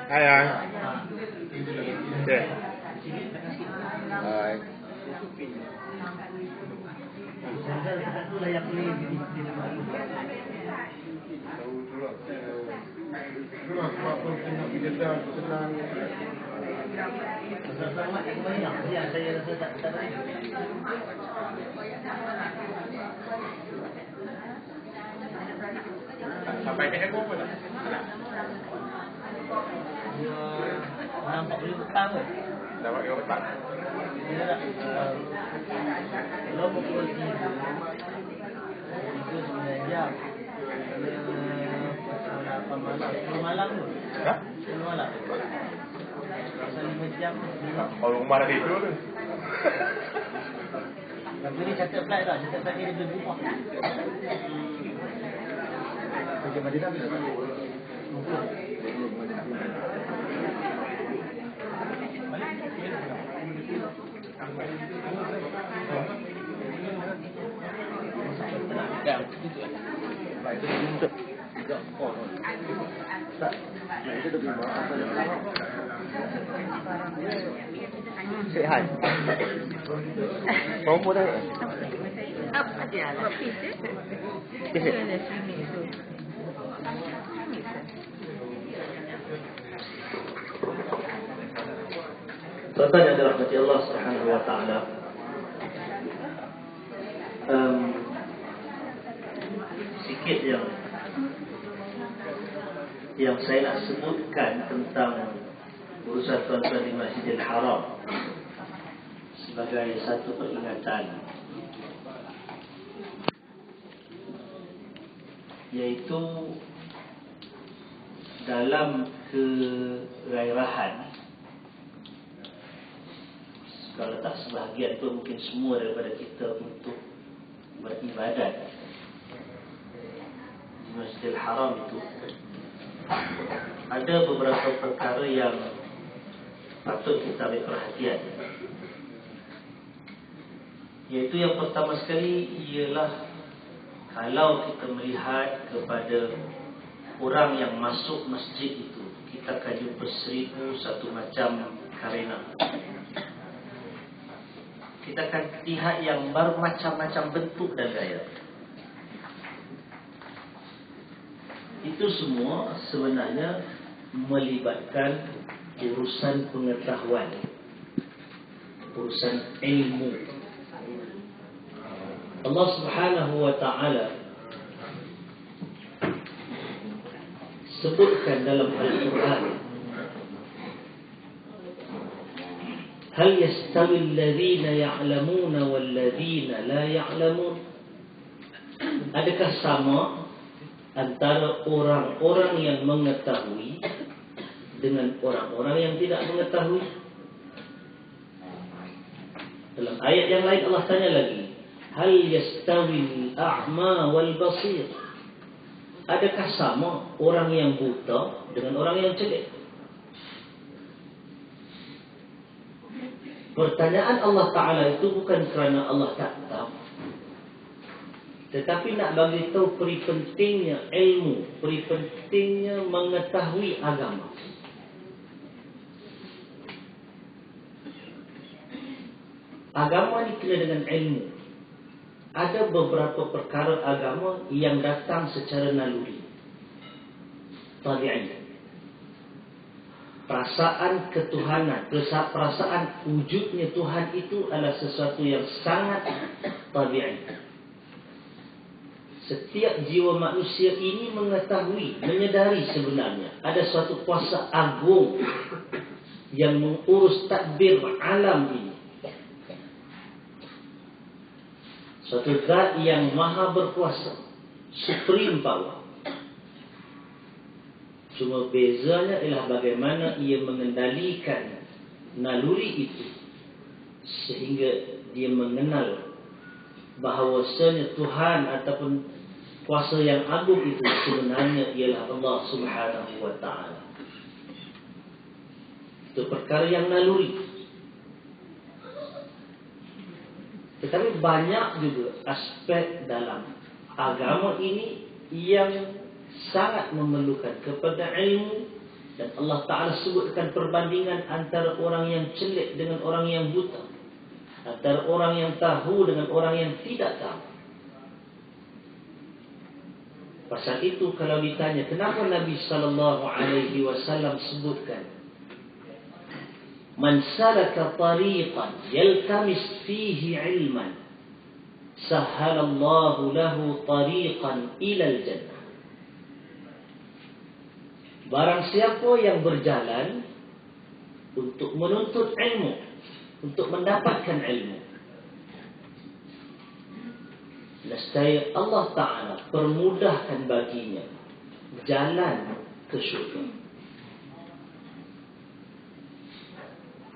Hai. Okey. Hai. Sampai ke ekor pun tak? Nampak boleh petang ke? Dapat ke petang? Ya tak? Kalau pukul 3 9 jam. Pukul 8 malam. 10 malam tu? Ha? 10 malam. Pasal 5 jam. Kalau rumah dah tidur tu. Tapi ni catat flight tak? Catat flight ni dia boleh berubah. Kerja Madinah bila? Hai. Mau pun dah. Apa dia lah? Kisah. Tuan-tuan yang dirahmati Allah Subhanahu wa taala. Sikit yang saya nak sebutkan tentang urusan tuan-tuan di Masjidil Haram sebagai satu peringatan, yaitu dalam kegairahan, kalau tak sebahagian pun mungkin semua daripada kita untuk beribadat di Masjidil Haram itu, ada beberapa perkara yang patut kita ambil perhatian. Yaitu yang pertama sekali ialah kalau kita melihat kepada orang yang masuk masjid itu, kita akan jumpa 1001 macam karena. Kita akan lihat yang bermacam-macam bentuk dan gaya. Itu semua sebenarnya melibatkan urusan pengetahuan, urusan ilmu. Allah Subhanahu wa ta'ala sebutkan dalam Al-Quran, hal yastawi alladhina ya'lamuna walladhina la ya'lamun. Adakah sama antara orang-orang yang mengetahui dengan orang-orang yang tidak mengetahui? Dalam ayat yang lain Allah tanya lagi, hal yastawi al-a'ma wal basir. Adakah sama orang yang buta dengan orang yang cerdik? Pertanyaan Allah Ta'ala itu bukan kerana Allah tak tahu, tetapi nak bagi tahu peri pentingnya ilmu, peri pentingnya mengetahui agama. Agama ni kena dengan ilmu. Ada beberapa perkara agama yang datang secara naluri, tabi'i. Perasaan ketuhanan, perasaan wujudnya Tuhan itu adalah sesuatu yang sangat tabi'i. Setiap jiwa manusia ini mengetahui, menyedari sebenarnya ada suatu kuasa agung yang mengurus tadbir alam ini. Suatu zat yang maha berkuasa, supreme power. Cuma bezanya ialah bagaimana ia mengendalikan naluri itu sehingga dia mengenal bahawasanya Tuhan ataupun kuasa yang agung itu sebenarnya ialah Allah Subhanahu wa ta'ala. Itu perkara yang naluri. Tetapi banyak juga aspek dalam agama ini yang sangat memerlukan kepada ilmu Dan Allah Ta'ala sebutkan perbandingan antara orang yang celik dengan orang yang buta, antara orang yang tahu dengan orang yang tidak tahu. Pasal itu kalau ditanya kenapa Nabi SAW sebutkan man salaka tariqan yaltamis fihi ilman sahhalallahu lahu tariqan ilal jannah. Barang siapa yang berjalan untuk menuntut ilmu, untuk mendapatkan ilmu, nescaya Allah Ta'ala permudahkan baginya jalan ke syurga.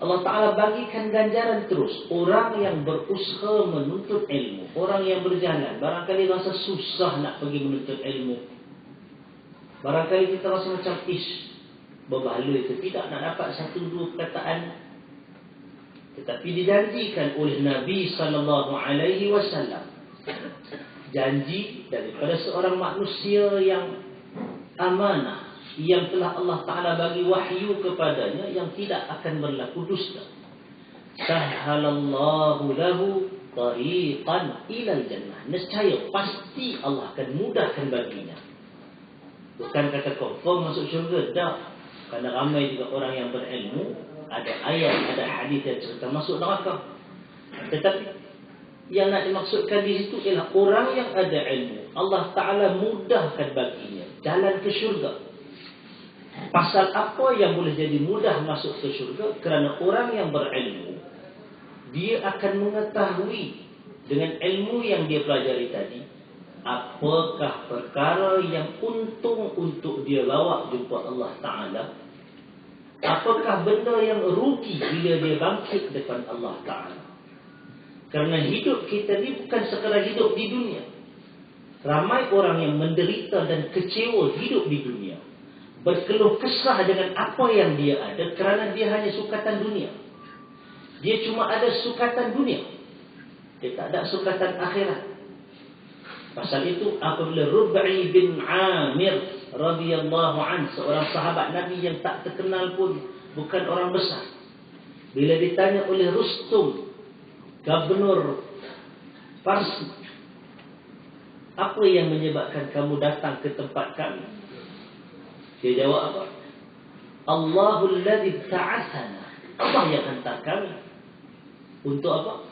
Allah Ta'ala bagikan ganjaran terus. Orang yang berusaha menuntut ilmu, orang yang berjalan, barangkali rasa susah nak pergi menuntut ilmu. Barangkali kita rasa macam berbaloi ke tidak nak dapat satu dua perkataan. Tetapi dijanjikan oleh Nabi SAW, janji daripada seorang manusia yang amanah, yang telah Allah Ta'ala bagi wahyu kepadanya, yang tidak akan berlaku dusta. Sahhalallahu lahu tariqan ilal jannah. Nescaya pasti Allah akan mudahkan baginya. Bukan kata confirm masuk syurga, dah. Kerana ramai juga orang yang berilmu, ada ayat, ada hadis yang cerita masuk neraka. Tetapi yang nak dimaksudkan di situ ialah orang yang ada ilmu, Allah Ta'ala mudahkan baginya jalan ke syurga. Pasal apa yang boleh jadi mudah masuk ke syurga? Kerana orang yang berilmu, dia akan mengetahui dengan ilmu yang dia pelajari tadi, apakah perkara yang untung untuk dia bawa jumpa Allah Ta'ala, apakah benda yang rugi bila dia bangkit depan Allah Ta'ala. Kerana hidup kita ni bukan sekadar hidup di dunia. Ramai orang yang menderita dan kecewa hidup di dunia, berkeluh kesah dengan apa yang dia ada, kerana dia hanya sukatan dunia. Dia cuma ada sukatan dunia, dia tak ada sukatan akhirat. Pasal itu apabila Rub'i bin Amir radhiyallahu an, seorang sahabat Nabi yang tak terkenal pun, bukan orang besar, bila ditanya oleh Rustum, Gubernur Parsi, apa yang menyebabkan kamu datang ke tempat kami? Dia jawab apa? Allahul ladzi ta'athana. Allah yang hantar kami. Untuk apa?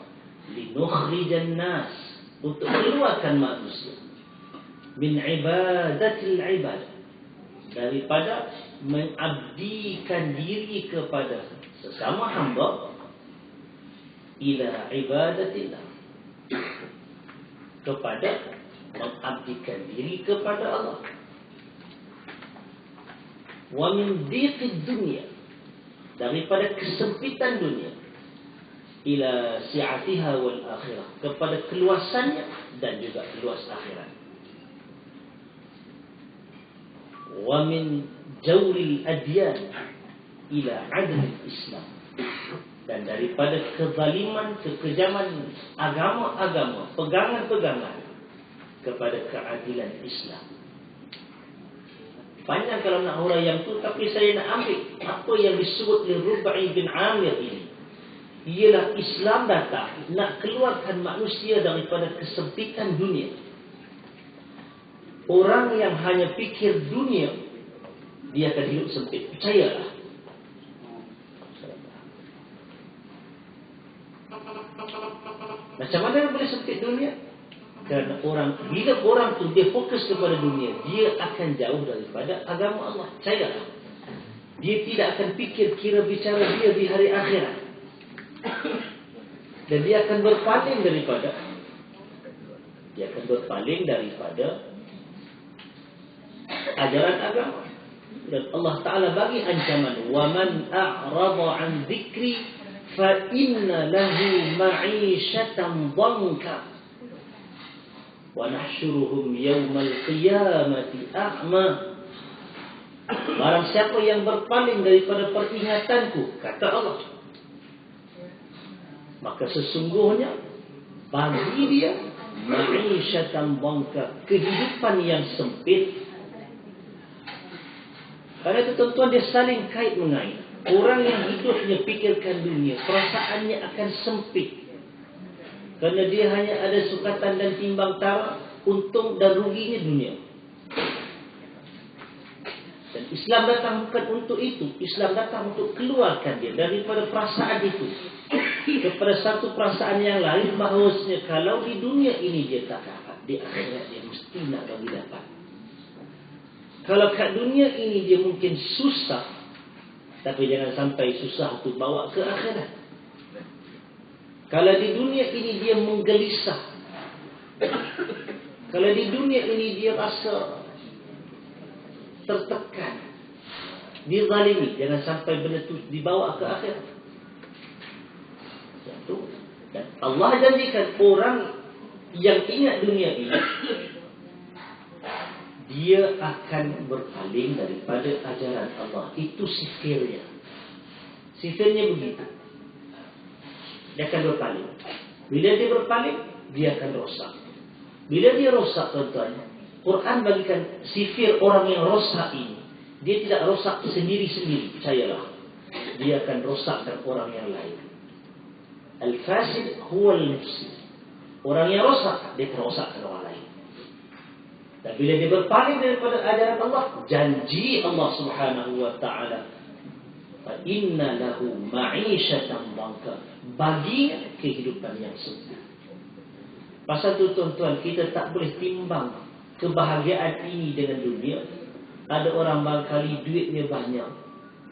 Linukhrijan nas, untuk keluarkan manusia min ibadatil ibad, daripada mengabdikan diri kepada sesama hamba, ila ibadatillah, kepada mengabdikan diri kepada Allah. Wa min dhiqid dunya, daripada kesempitan dunia, ila si'atiha wal akhirah, kepada keluasannya dan juga luas akhirat. Wa min jawril adyan ila adlil Islam, dan daripada kezaliman, kekejaman agama-agama, pegangan-pegangan, kepada keadilan Islam. Panjang kalau nak huraian tu, tapi saya nak ambil apa yang disebut oleh Rub'i bin Amir ini. Ialah Islam datang nak keluarkan manusia daripada kesempitan dunia. Orang yang hanya fikir dunia, dia akan hidup sempit. Percayalah. Macam mana boleh sempit dunia? Kerana bila orang tu dia fokus kepada dunia, dia akan jauh daripada agama Allah. Percayalah. Dia tidak akan fikir kira bicara dia di hari akhirat. Dan dia akan berpaling daripada ajaran agama. Dan Allah Ta'ala bagi ancaman, wa man a'rada an dzikri fa inna lahu ma'ishatan dhanka wa nahsyuruhum yawmal qiyamati a'ma. Barang siapa yang berpaling daripada peringatanku, kata Allah, maka sesungguhnya bagi dia ma'isyatan dhanka, kehidupan yang sempit. Karena itu tuan-tuan, dia saling kait mengait. Orang yang hidupnya fikirkan dunia, perasaannya akan sempit. Kerana dia hanya ada sukatan dan timbang tara, untung dan ruginya dunia. Dan Islam datang bukan untuk itu. Islam datang untuk keluarkan dia daripada perasaan itu kepada satu perasaan yang lain, bahawasanya kalau di dunia ini dia tak dapat, di akhirat dia mesti nak bagi dapat. Kalau kat dunia ini dia mungkin susah, tapi jangan sampai susah tu bawa ke akhirat. Kalau di dunia ini dia menggelisah, kalau di dunia ini dia rasa tertekan, dizalimi, jangan sampai benda tu dibawa ke akhirat. Dan Allah janjikan orang yang ingat dunia ini, dia akan berpaling daripada ajaran Allah. Itu sifirnya. Sifirnya begitu. Dia akan berpaling. Bila dia berpaling, dia akan rosak. Bila dia rosak, tuan-tuan, Quran bagikan sifir orang yang rosak ini. Dia tidak rosak sendiri-sendiri, percayalah. Dia akan rosakkan orang yang lain. Al-fasid huwa al-mufsid. Orang yang rosak, dia merosakkan orang lain. Dan bila dia berpaling daripada ajaran Allah, janji Allah Subhanahu wa taala, fa inna lahu ma'isyatan dhanka, bagi kehidupan yang sempit. Pasal tu tuan-tuan, kita tak boleh timbang kebahagiaan ini dengan dunia. Ada orang barangkali duitnya banyak,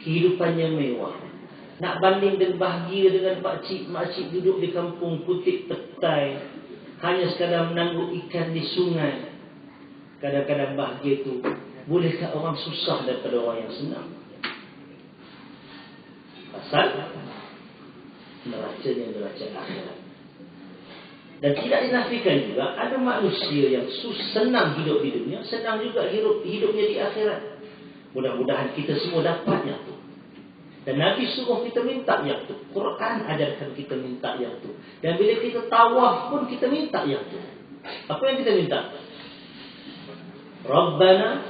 kehidupannya mewah, nak banding dan bahagia dengan makcik duduk di kampung kutip petai, hanya sekadar menangguk ikan di sungai. Kadang-kadang bahagia itu, bolehkah orang susah daripada orang yang senang? Pasal neracanya neraca akhirat. Dan tidak dinafikan juga ada manusia yang senang hidup di dunia, senang juga hidupnya di akhirat. Mudah-mudahan kita semua dapat yang itu. Dan Nabi suruh kita minta yang itu. Quran ajarkan kita minta yang itu. Dan bila kita tawaf pun kita minta yang itu. Apa yang kita minta? Rabbana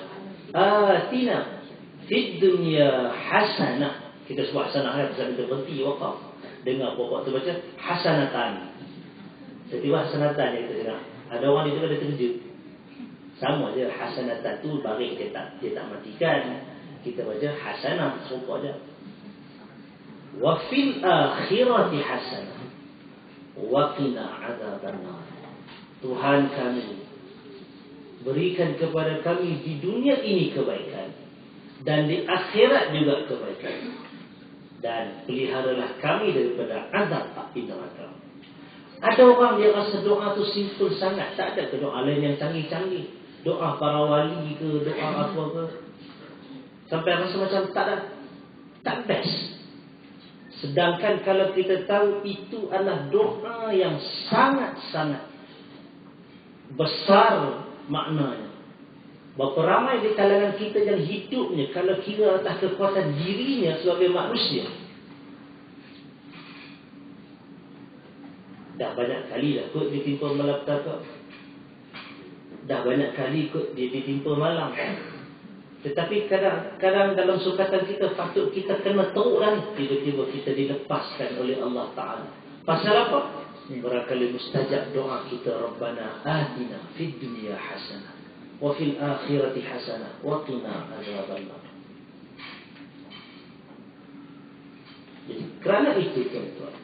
atina fid dunya hasanah. Kita sebut hasanah ayat sebab kita berhenti wakaf. Dengar pokok tu baca hasanatan. Setiap hasanatan yang kita dengar. Ada orang itu ada terkejut. Sama je hasanatan tu barik dia tak matikan. Kita baca hasanah serupa aja. Wa fil akhirati hasanah wa qina adzabannar. Tuhan kami, berikan kepada kami di dunia ini kebaikan dan di akhirat juga kebaikan, dan peliharalah kami daripada azab api neraka. Ada orang dia rasa doa tu simple sangat, tak ada ke doa lain yang canggih-canggih, doa para wali ke, doa apa ke, sampai rasa macam tak best. Sedangkan kalau kita tahu itu adalah doa yang sangat-sangat besar maknanya. Berapa ramai di kalangan kita yang hidupnya kalau kira atas kekuatan dirinya sebagai manusia. Dah banyak kali dah kot ditimpa malapetaka. Dah banyak kali kot dia ditimpa malam. Tetapi kadang-kadang dalam sukatan kita patut kita kena teruk lah. Tiba-tiba kita dilepaskan oleh Allah Ta'ala. Pasal apa? Barangkali mustajab doa kita, Rabbana atina fid dunya hasanah wa fil akhirati hasanah wa qina adzabannar. Jadi kerana itu tuan-tuan,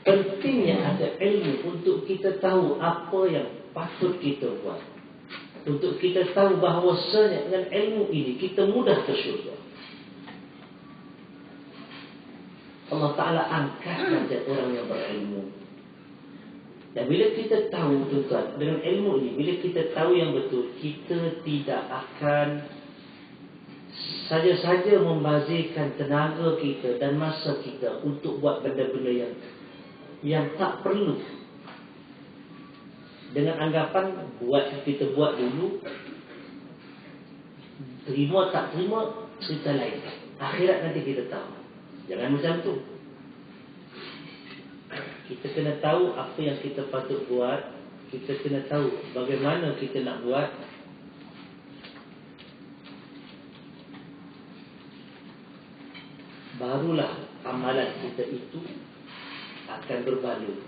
pentingnya ada ilmu untuk kita tahu apa yang patut kita buat. Untuk kita tahu bahawasanya dengan ilmu ini kita mudah ke syurga. Allah Ta'ala angkat derajat orang yang berilmu. Dan bila kita tahu tuan-tuan, dengan ilmu ini, bila kita tahu yang betul, kita tidak akan saja-saja membazirkan tenaga kita dan masa kita untuk buat benda-benda yang tak perlu. Dengan anggapan kita buat dulu, terima tak terima cerita lain. Akhirat nanti kita tahu. Jangan macam tu. Kita kena tahu apa yang kita patut buat. Kita kena tahu bagaimana kita nak buat. barulah amalan kita itu akan berbaloi.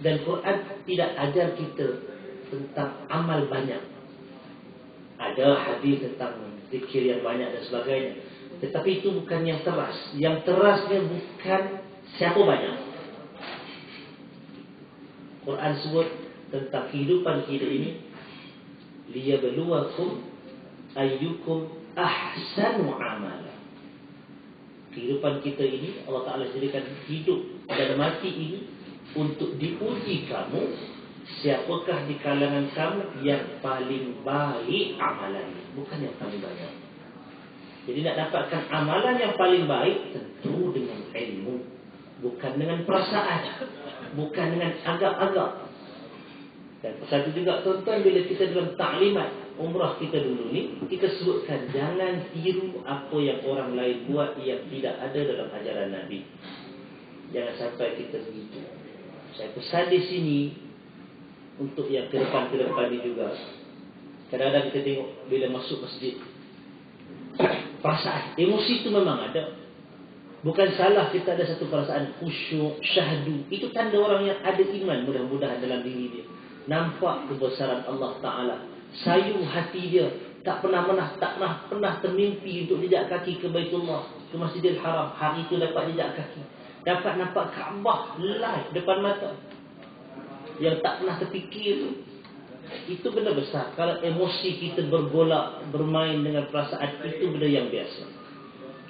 Dan Quran tidak ajar kita tentang amal banyak. Ada hadis tentang zikir yang banyak dan sebagainya, tetapi itu bukan yang teras. Yang terasnya bukan siapa banyak. Quran sebut tentang kehidupan kita ini, liyabluwakum ayyukum ahsanu amala. Kehidupan kita ini Allah Ta'ala jadikan hidup dan mati ini untuk diuji kamu, siapakah di kalangan kamu yang paling baik amalannya, bukan yang paling banyak. Jadi nak dapatkan amalan yang paling baik tentu dengan ilmu, bukan dengan perasaan, bukan dengan agak-agak. Dan pasal itu juga tuan-tuan, bila kita dalam taklimat umrah kita dulu ni, kita sebutkan jangan tiru apa yang orang lain buat yang tidak ada dalam ajaran Nabi. Jangan sampai kita begitu. Saya pesan di sini untuk yang ke depan ni juga. Kadang-kadang kita tengok bila masuk masjid, perasaan, emosi itu memang ada. Bukan salah kita ada satu perasaan khusyuk, syahdu. Itu tanda orang yang ada iman mudah-mudahan dalam diri dia. Nampak kebesaran Allah Ta'ala, sayu hati dia, tak pernah termimpi untuk jejak kaki ke Baitullah, ke Masjidil Haram. Hari itu dapat jejak kaki, dapat nampak Kaabah live depan mata, yang tak pernah terfikir. Itu benda besar. Kalau emosi kita bergolak, bermain dengan perasaan, itu benda yang biasa.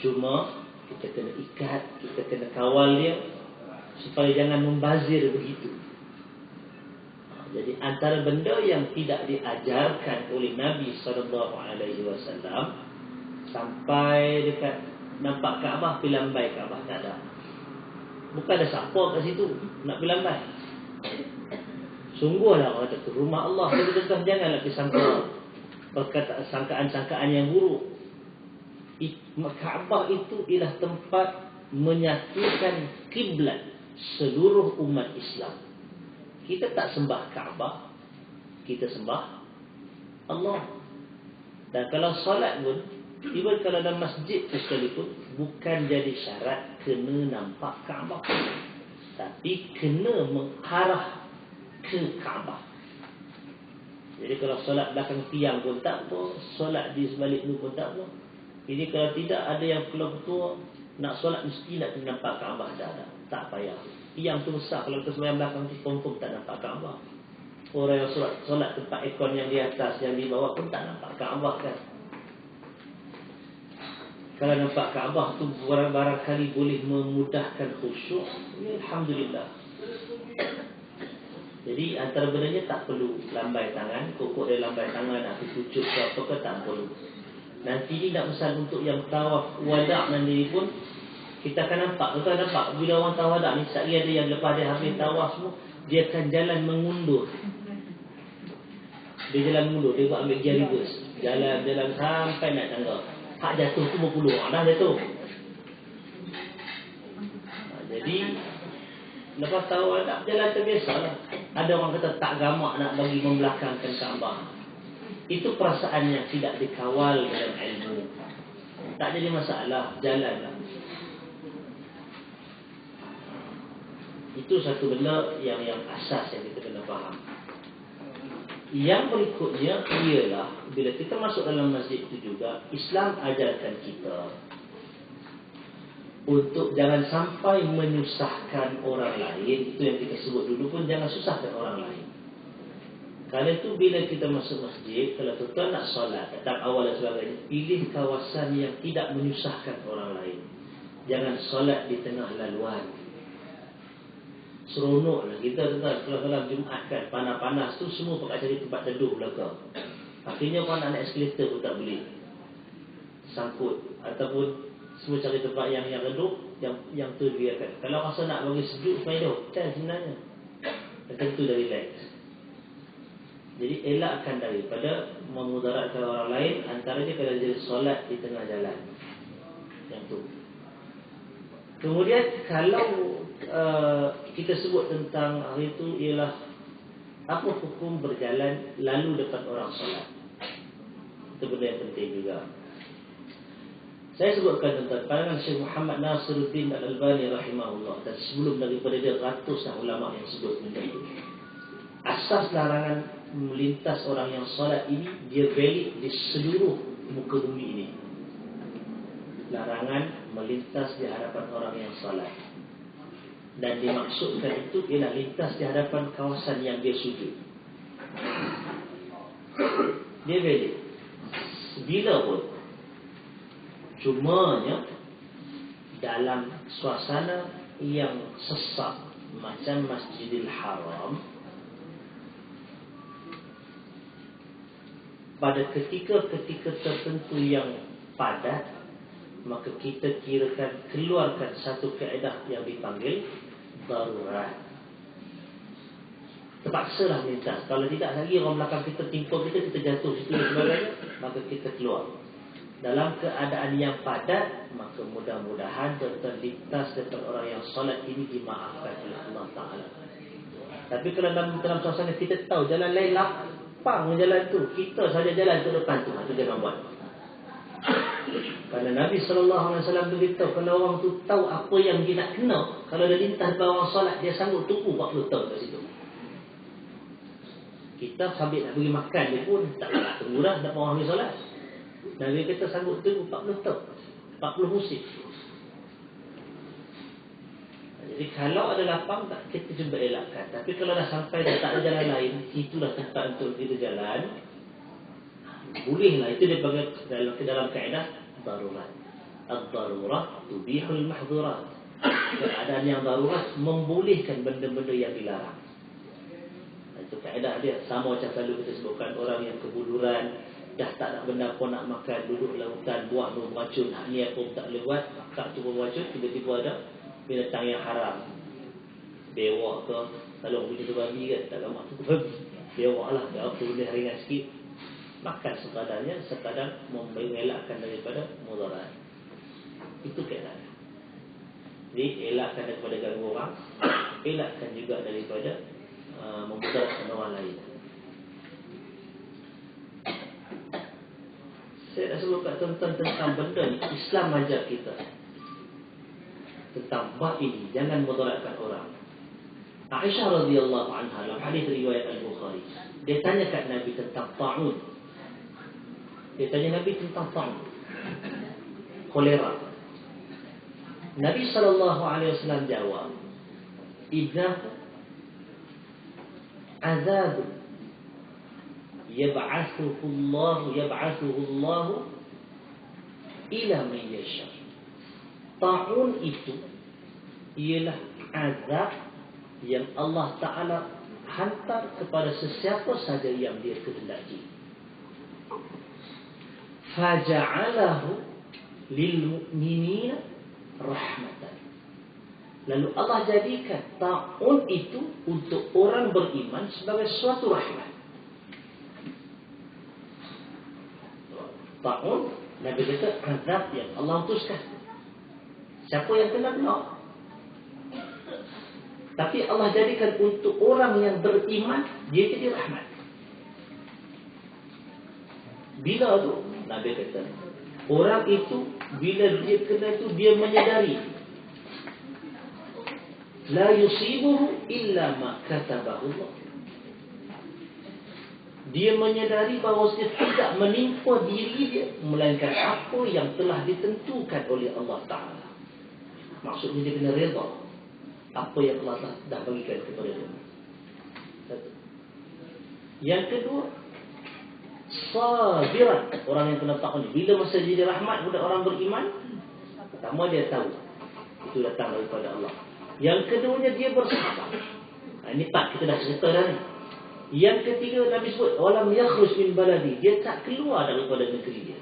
Cuma kita kena ikat, kita kena kawal dia supaya jangan membazir begitu. Jadi antara benda yang tidak diajarkan oleh Nabi SAW, sampai dekat nampak Kaabah, pergi lambai Kaabah, tak ada. Bukan ada siapa kat situ nak pergi lambai. Sungguhlah orang kata rumah Allah. Jadi tuan-tuan janganlah disangka perkataan sangkaan-sangkaan yang buruk. Kaabah itu ialah tempat menyatukan kiblat seluruh umat Islam. Kita tak sembah Kaabah, kita sembah Allah. Dan kalau solat pun, even kalau dalam masjid sekalipun, bukan jadi syarat kena nampak Kaabah, tapi kena mengarah ke Kaabah. Jadi kalau solat belakang tiang pun tak apa, solat di sebalik tu pun tak apa. Jadi kalau tidak ada yang keluar ketua, nak solat mesti nak nampak Kaabah, tak payah. Tiang tu besar, kalau kita sembahyang belakang tu confirm tak nampak Kaabah. Orang yang solat tempat ikon yang di atas, yang di bawah pun tak nampak Kaabah kan. Kalau nampak Kaabah tu barangkali boleh memudahkan khusyuk, ya, alhamdulillah. Jadi antara benarnya tak perlu lambai tangan, kokok dia lambai tangan, nak pucuk ke apa ke, tak perlu. Nanti ni nak pesan untuk yang tawaf wada' nanti pun, kita akan nampak, kita nampak bila orang tawaf wada' ni, sekali ada yang lepas dia habis tawaf semua, dia akan jalan mengundur. Dia jalan mengundur, dia buat ambil gear reverse, jalan sampai naik tangga. Hak jatuh tu berpuluh orang dah jatuh. Jadi lepas tahu ada jalan terbiasa lah. Ada orang kata tak gamak nak bagi membelakangkan Kaabah. Itu perasaan yang tidak dikawal dalam ilmu. Tak jadi masalah, jalanlah. Itu satu benda yang asas yang kita kena faham. Yang berikutnya ialah bila kita masuk dalam masjid itu juga, Islam ajarkan kita untuk jangan sampai menyusahkan orang lain. Itu yang kita sebut dulu pun, jangan susahkan orang lain. Kalau itu bila kita masuk masjid, kalau tuan-tuan nak solat datang awal dan sebagainya, pilih kawasan yang tidak menyusahkan orang lain. Jangan solat di tengah laluan. Seronoklah kita tuan-tuan Jumaat kan, panas-panas tu semua pakai cari tempat teduh belakang. Akhirnya orang nak naik eskalator pun tak boleh, sangkut. Ataupun semua cari tempat yang redup, yang tu biarkan. Kalau rasa nak bagi sejuk sebenarnya hotel sebenarnya, tentu dah relax. Jadi elakkan daripada memudaratkan orang lain. Antaranya kalau jadi solat di tengah jalan, yang tu. Kemudian kalau kita sebut tentang hari itu ialah apa hukum berjalan lalu depan orang solat. Itu benda yang penting juga. Saya sebutkan tentang pandangan Syekh Muhammad Nasiruddin Al-Albani rahimahullah, dan sebelum daripada dia ratusan ulama yang sebut benda itu. Asas larangan melintas orang yang solat ini dia valid di seluruh muka bumi ini. Larangan melintas di hadapan orang yang solat. Dan dimaksudkan itu ialah lintas di hadapan kawasan yang dia sujud. Dia valid bila pun. Cumanya dalam suasana yang sesak macam Masjidil Haram, pada ketika tertentu yang padat, maka kita kirakan keluarkan satu kaedah yang dipanggil darurat. Terpaksalah melintas. Kalau tidak lagi orang belakang kita timpa kita jatuh situ dan sebagainya, maka kita keluar. Dalam keadaan yang padat, maka mudah-mudahan terlintas daripada orang yang solat ini dimaafkan oleh Allah Ta'ala. Tapi kalau dalam suasana kita tahu jalan lain lapang jalan tu, kita saja jalan ke depan tu, itu jangan buat. Kerana Nabi SAW beritahu, kalau orang tu tahu apa yang dia nak kena, kalau dia lintas orang solat, dia sanggup tunggu 40 tahun kat situ. Kita sambil nak pergi makan dia pun tak nak tunggu dah, nak orang pergi solat. Nabi kita sanggup tunggu 40 tahun, 40 musim. Jadi kalau ada lapang, kita cuba elakkan. Tapi kalau dah sampai dah tak ada jalan lain, itulah tempat untuk kita jalan, bolehlah. Itu dia panggil dalam kaedah darurat. Ad-darurah tubihul mahdhurat. Keadaan yang darurat membolehkan benda-benda yang dilarang. Itu kaedah dia. Sama macam selalu kita sebutkan orang yang kebuduran, dah tak nak benda pun nak makan, duduk lautan, buah tu beracun, hak ni apa pun tak boleh buat, akak tu beracun, tiba-tiba ada binatang yang haram, bewak ke, kalau punya tu babi kan, tak lama tu babi, bewak lah, dia apa boleh ringan sikit, makan sekadarnya, sekadar mengelakkan daripada mudarat. Itu kaedah. Jadi elakkan daripada ganggu orang, elakkan juga daripada memudaratkan orang lain. Saya dah sebutkan tentang benda ni. Islam ajar kita tentang bab ini, jangan mudaratkan orang. Aisyah radhiyallahu anha dalam hadis riwayat Al-Bukhari, dia tanya kat Nabi tentang ta'un. Dia tanya Nabi tentang ta'un, kolera. Nabi SAW jawab, "Idza azab yab'athuhu Allah ila man yasha." Ta'un itu ialah azab yang Allah Ta'ala hantar kepada sesiapa saja yang dia kehendaki. Faja'alahu lil mu'minina rahmatan. Lalu Allah jadikan ta'un itu untuk orang beriman sebagai suatu rahmat. Ta'un, Nabi kata azab yang Allah utuskan. Siapa yang kena? Tapi Allah jadikan untuk orang yang beriman, dia jadi rahmat. Bila tu? Nabi kata, orang itu bila dia kena tu, dia menyadari la yusibuhu illa ma katabahu Allah. Dia menyadari bahawa dia tidak menimpa diri dia, melainkan apa yang telah ditentukan oleh Allah Ta'ala. Maksudnya dia kena redha apa yang Allah dah bagikan kepada dia. Satu. Yang kedua, sabiran. Orang yang kena ta'un, bila masa jadi rahmat kepada orang beriman, pertama dia tahu itu datang daripada Allah. Yang keduanya dia bersabar. Ini tak kita dah cerita dah ni. Yang ketiga Nabi sebut walam yakhruj min baladi, dia tak keluar daripada negeri dia.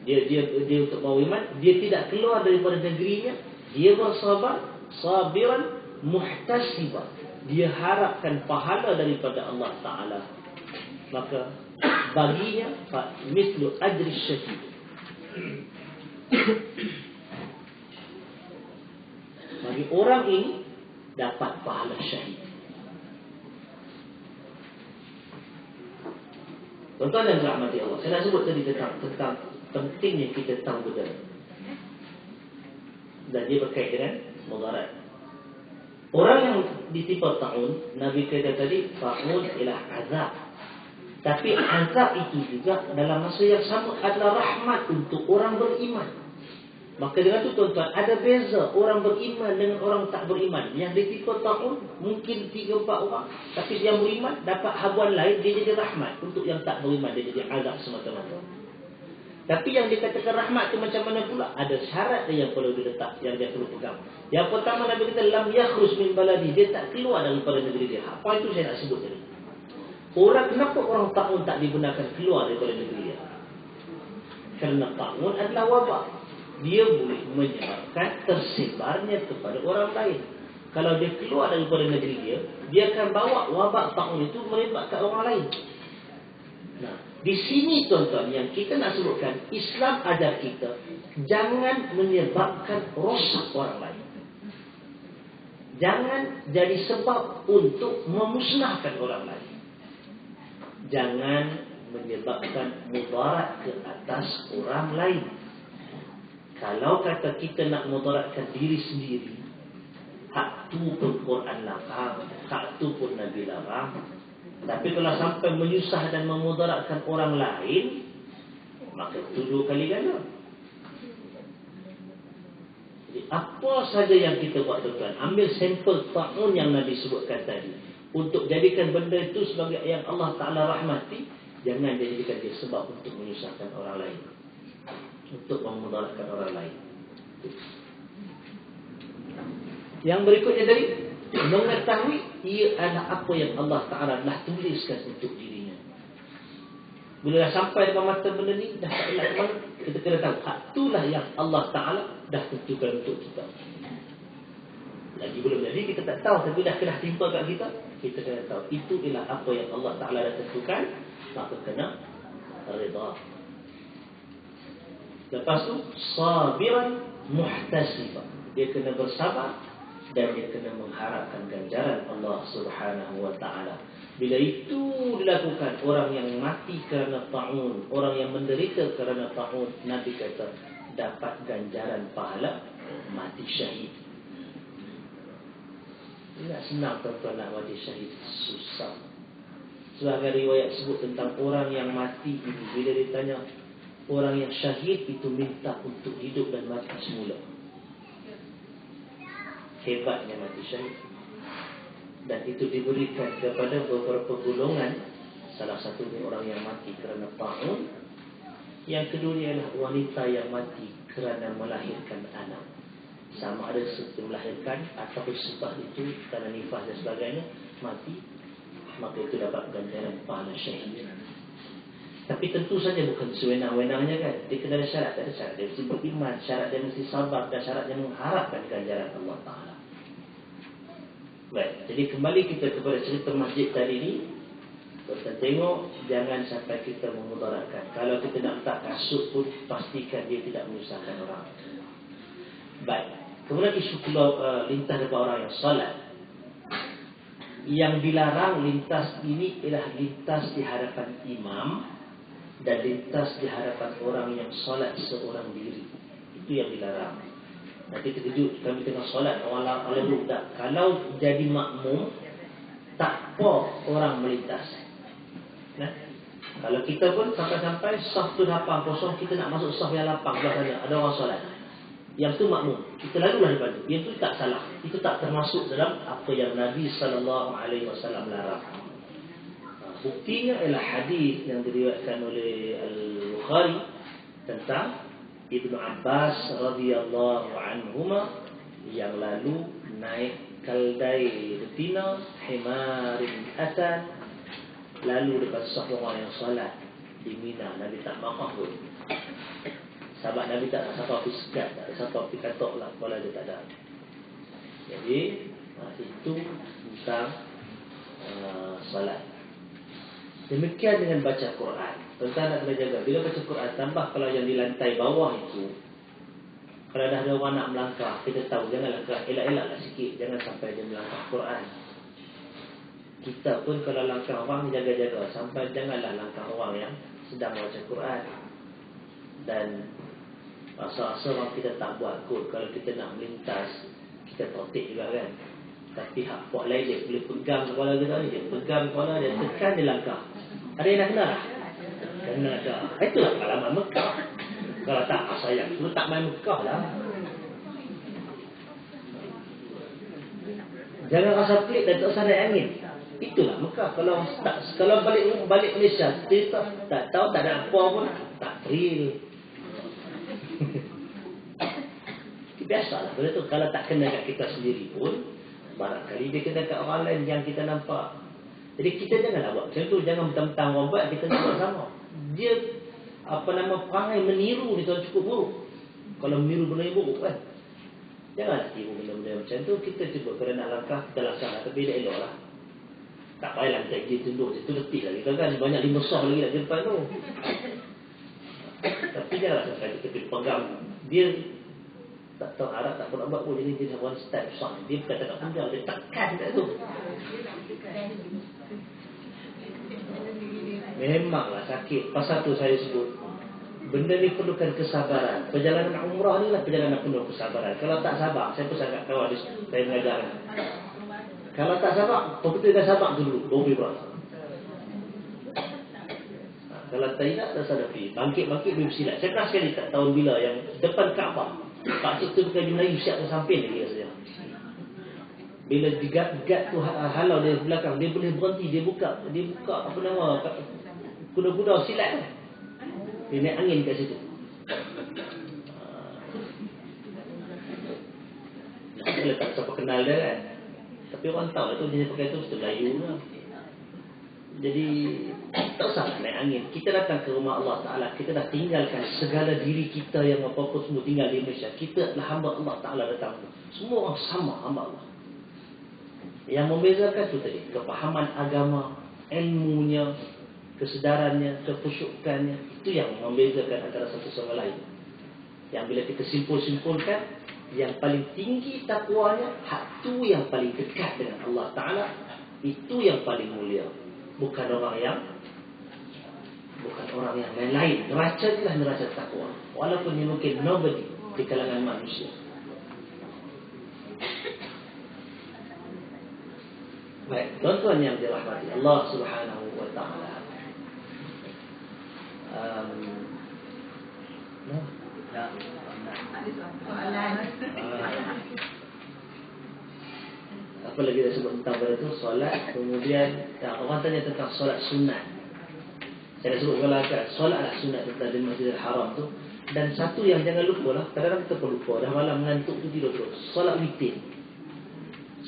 Dia untuk bawa iman, dia tidak keluar daripada negerinya, dia bersabar, sabiran muhtasiba, dia harapkan pahala daripada Allah Ta'ala, maka baginya mislu ajri syahid. Bagi orang ini dapat pahala syahid. Tuan-tuan yang dirahmati Allah, saya dah sebut tadi tentang pentingnya kita tahu benda. Dan dia berkait dengan mudarat. Orang yang ditimpa ta'un, Nabi kata tadi, ta'un ialah azab. Tapi azab itu juga dalam masa yang sama adalah rahmat untuk orang beriman. Maka dengan itu tuan-tuan, ada beza orang beriman dengan orang tak beriman. Yang ditimpa ta'un mungkin 3-4 orang, tapi yang beriman dapat habuan lain, dia jadi rahmat. Untuk yang tak beriman, dia jadi azab semata-mata. Tapi yang dikatakan rahmat itu macam mana pula? Ada syarat dia yang perlu diletak, yang dia perlu pegang. Yang pertama Nabi kata, lam yakhruj min baladi, dia tak keluar daripada negeri dia. Apa itu saya nak sebut tadi? Kenapa orang ta'un tak dibenarkan keluar daripada negeri dia? Kerana ta'un adalah wabak. Dia boleh menyebabkan tersebarnya kepada orang lain. Kalau dia keluar daripada negeri dia akan bawa wabak ta'un itu menyebabkan orang lain. Nah, di sini tuan-tuan yang kita nak sebutkan, Islam ajar kita jangan menyebabkan rosak orang lain. Jangan jadi sebab untuk memusnahkan orang lain. Jangan menyebabkan mudarat ke atas orang lain. Kalau kata kita nak mudaratkan diri sendiri, hak tu pun Quran larang, hak tu pun Nabi larang. Tapi kalau sampai menyusah dan memudaratkan orang lain, maka itu 2 kali ganda. Jadi apa saja yang kita buat tuan-tuan, ambil sampel ta'un yang Nabi sebutkan tadi, untuk jadikan benda itu sebagai yang Allah Ta'ala rahmati, jangan jadikan dia sebab untuk menyusahkan orang lain, untuk memudaratkan orang lain. Yang berikutnya tadi, mengetahui ia adalah apa yang Allah Ta'ala dah tuliskan untuk dirinya. Bila dah sampai depan mata benda ni, dah tak elak ke mana, kita kena tahu itulah yang Allah Ta'ala dah tentukan untuk kita. Lagi belum jadi kita tak tahu, tapi dah kena timpa kat kita, kita kena tahu itu ialah apa yang Allah Ta'ala dah tentukan, maka kena rida. Lepas tu sabiran muhtasibah, dia kena bersabar dan dia kena mengharapkan ganjaran Allah Subhanahu wa Ta'ala. Bila itu dilakukan, orang yang mati kerana ta'un, orang yang menderita kerana ta'un, Nabi kata dapat ganjaran pahala mati syahid. Tidak senang tuan-tuan nak mati syahid, susah. Sebagai riwayat sebut tentang orang yang mati ini, bila ditanya orang yang syahid itu minta untuk hidup dan mati semula. Hebatnya mati syahid. Dan itu diberikan kepada beberapa golongan. Salah satunya orang yang mati kerana ta'un. Yang kedua ialah wanita yang mati kerana melahirkan anak. Sama ada setelah melahirkan atau setelah itu kerana nifas dan sebagainya mati, maka itu dapat ganjaran pahala syahid. Tapi tentu saja bukan sewenang-wenangnya kan. Dia kena ada syarat. Tak ada syarat. Dia mesti beriman. Syarat dia mesti sabar. Dan syarat dia mengharapkan ganjaran Allah Ta'ala. Baik. Jadi kembali kita kepada cerita masjid tadi ni. Kita tengok. Jangan sampai kita memudaratkan. Kalau kita nak letak kasut pun, pastikan dia tidak menyusahkan orang. Baik. Kemudian isu lintas depan orang yang salat. Yang dilarang lintas ini ialah lintas di hadapan imam dan lintas di hadapan orang yang solat seorang diri. Itu yang dilarang. Nanti terkejut kami tengah solat orang budak. Kalau jadi makmum, tak apa orang melintas. Nah, kalau kita pun sampai-sampai saf tu lapang kosong, kita nak masuk saf yang lapang belah sana, ada orang solat. Yang tu makmum, kita lalulah depan tu. Yang tu tak salah. Itu tak termasuk dalam apa yang Nabi SAW larang. Buktinya ialah hadis yang diriwayatkan oleh Al-Bukhari tentang Ibnu Abbas radhiyallahu anhuma yang lalu naik kaldai betina himarin asan, lalu depan saf orang yang solat di Mina. Nabi tak marah pun. Sahabat Nabi tak ada siapa pergi sekat, tak ada siapa pergi katok lah, kalau dia tak ada. Jadi itu tentang solat. Demikian dengan baca Quran. Tuan-tuan nak kena jaga. Bila baca Quran, tambah kalau yang di lantai bawah itu, kalau dah ada orang nak melangkah, kita tahu jangan langkah, elak-elaklah sikit, jangan sampai dia melangkah Quran. Kita pun kalau langkah orang jaga-jaga, sampai janganlah langkah orang yang sedang baca Quran. Dan rasa-rasa orang kita tak buat kot. Kalau kita nak melintas, kita tertik juga kan. Tapi hak puak lain dia boleh pegang kepala kita ni, dia pegang kepala, dia tekan, dia langkah. Ada yang nak kena lah? Kena dah. Itulah pengalaman Mekah. Kalau tak sayang, tu tak main Mekah lah. Jangan rasa pelik dan tak sadar angin. Itulah Mekah. Kalau balik Malaysia, kita tak tahu, tak ada apa pun, tak thrill. Biasalah benda tu. Kalau tak kena kat kita sendiri pun, barangkali dia kena kat orang lain yang kita nampak. Jadi kita janganlah buat macam tu. Jangan mentang-mentang orang buat, kita nak buat sama. Dia perangai meniru ni tuan cukup buruk. Kalau meniru benda yang buruk kan, janganlah tiru benda-benda macam tu. Kita cuba kalau nak langkah, kita laksana. Tapi dia elok lah. Tak payahlah kita dia tunduk, dia tu letih lah kita kan. Banyak lima sah lagi nak ke depan tu. Tapi janganlah sampai kita pegang. Dia tak tahu Arab tak pernah buat pun. Jadi dia one step song. Dia bukan tak pegang, dia tekan kat tu. Memanglah sakit. Pasal tu saya sebut, benda ni perlukan kesabaran. Perjalanan umrah ni lah perjalanan penuh kesabaran. Kalau tak sabar, saya pun sangat tahu ada saya mengajar. Kalau tak sabar, betul-betul sabar dulu, baru berasa. Kalau tidak, tak sadar pergi. Bangkit bersilat. Saya pernah sekali tak tahun bila yang depan Kaabah. Pak Cik tu bukan Melayu siap ke samping lagi rasanya. Bila digat tu halau dari belakang, dia boleh berhenti, dia buka apa nama, kuda-kuda silat tu. Dia naik angin kat situ. Nak tak siapa kenal dia kan. Tapi orang tahu lah tu dia pakai tu mesti Melayu lah. Jadi tak usah naik angin. Kita datang ke rumah Allah Ta'ala, kita dah tinggalkan segala diri kita yang apa-apa semua tinggal di Malaysia. Kita adalah hamba Allah Ta'ala datang. Semua orang sama hamba Allah. Yang membezakan tu tadi, kepahaman agama, ilmunya, kesedarannya, kekhusyukannya, itu yang membezakan antara satu sama lain. Yang bila kita simpul-simpulkan, yang paling tinggi takwanya, hak tu yang paling dekat dengan Allah Ta'ala, itu yang paling mulia. Bukan orang yang lain-lain. Neraca takwa. Walaupun dia mungkin nobody di kalangan manusia. Baik, tuan-tuan yang dirahmati Allah Subhanahu wa Ta'ala. Apa lagi dah sebut tentang pada tu, solat. Kemudian orang tanya tentang solat sunat. Saya dah sebut kalau solatlah sunat tentang di Masjidil Haram tu. Dan satu yang jangan lupa lah, kadang-kadang kita pun lupa, dah malam mengantuk tu tidur terus. Solat witir.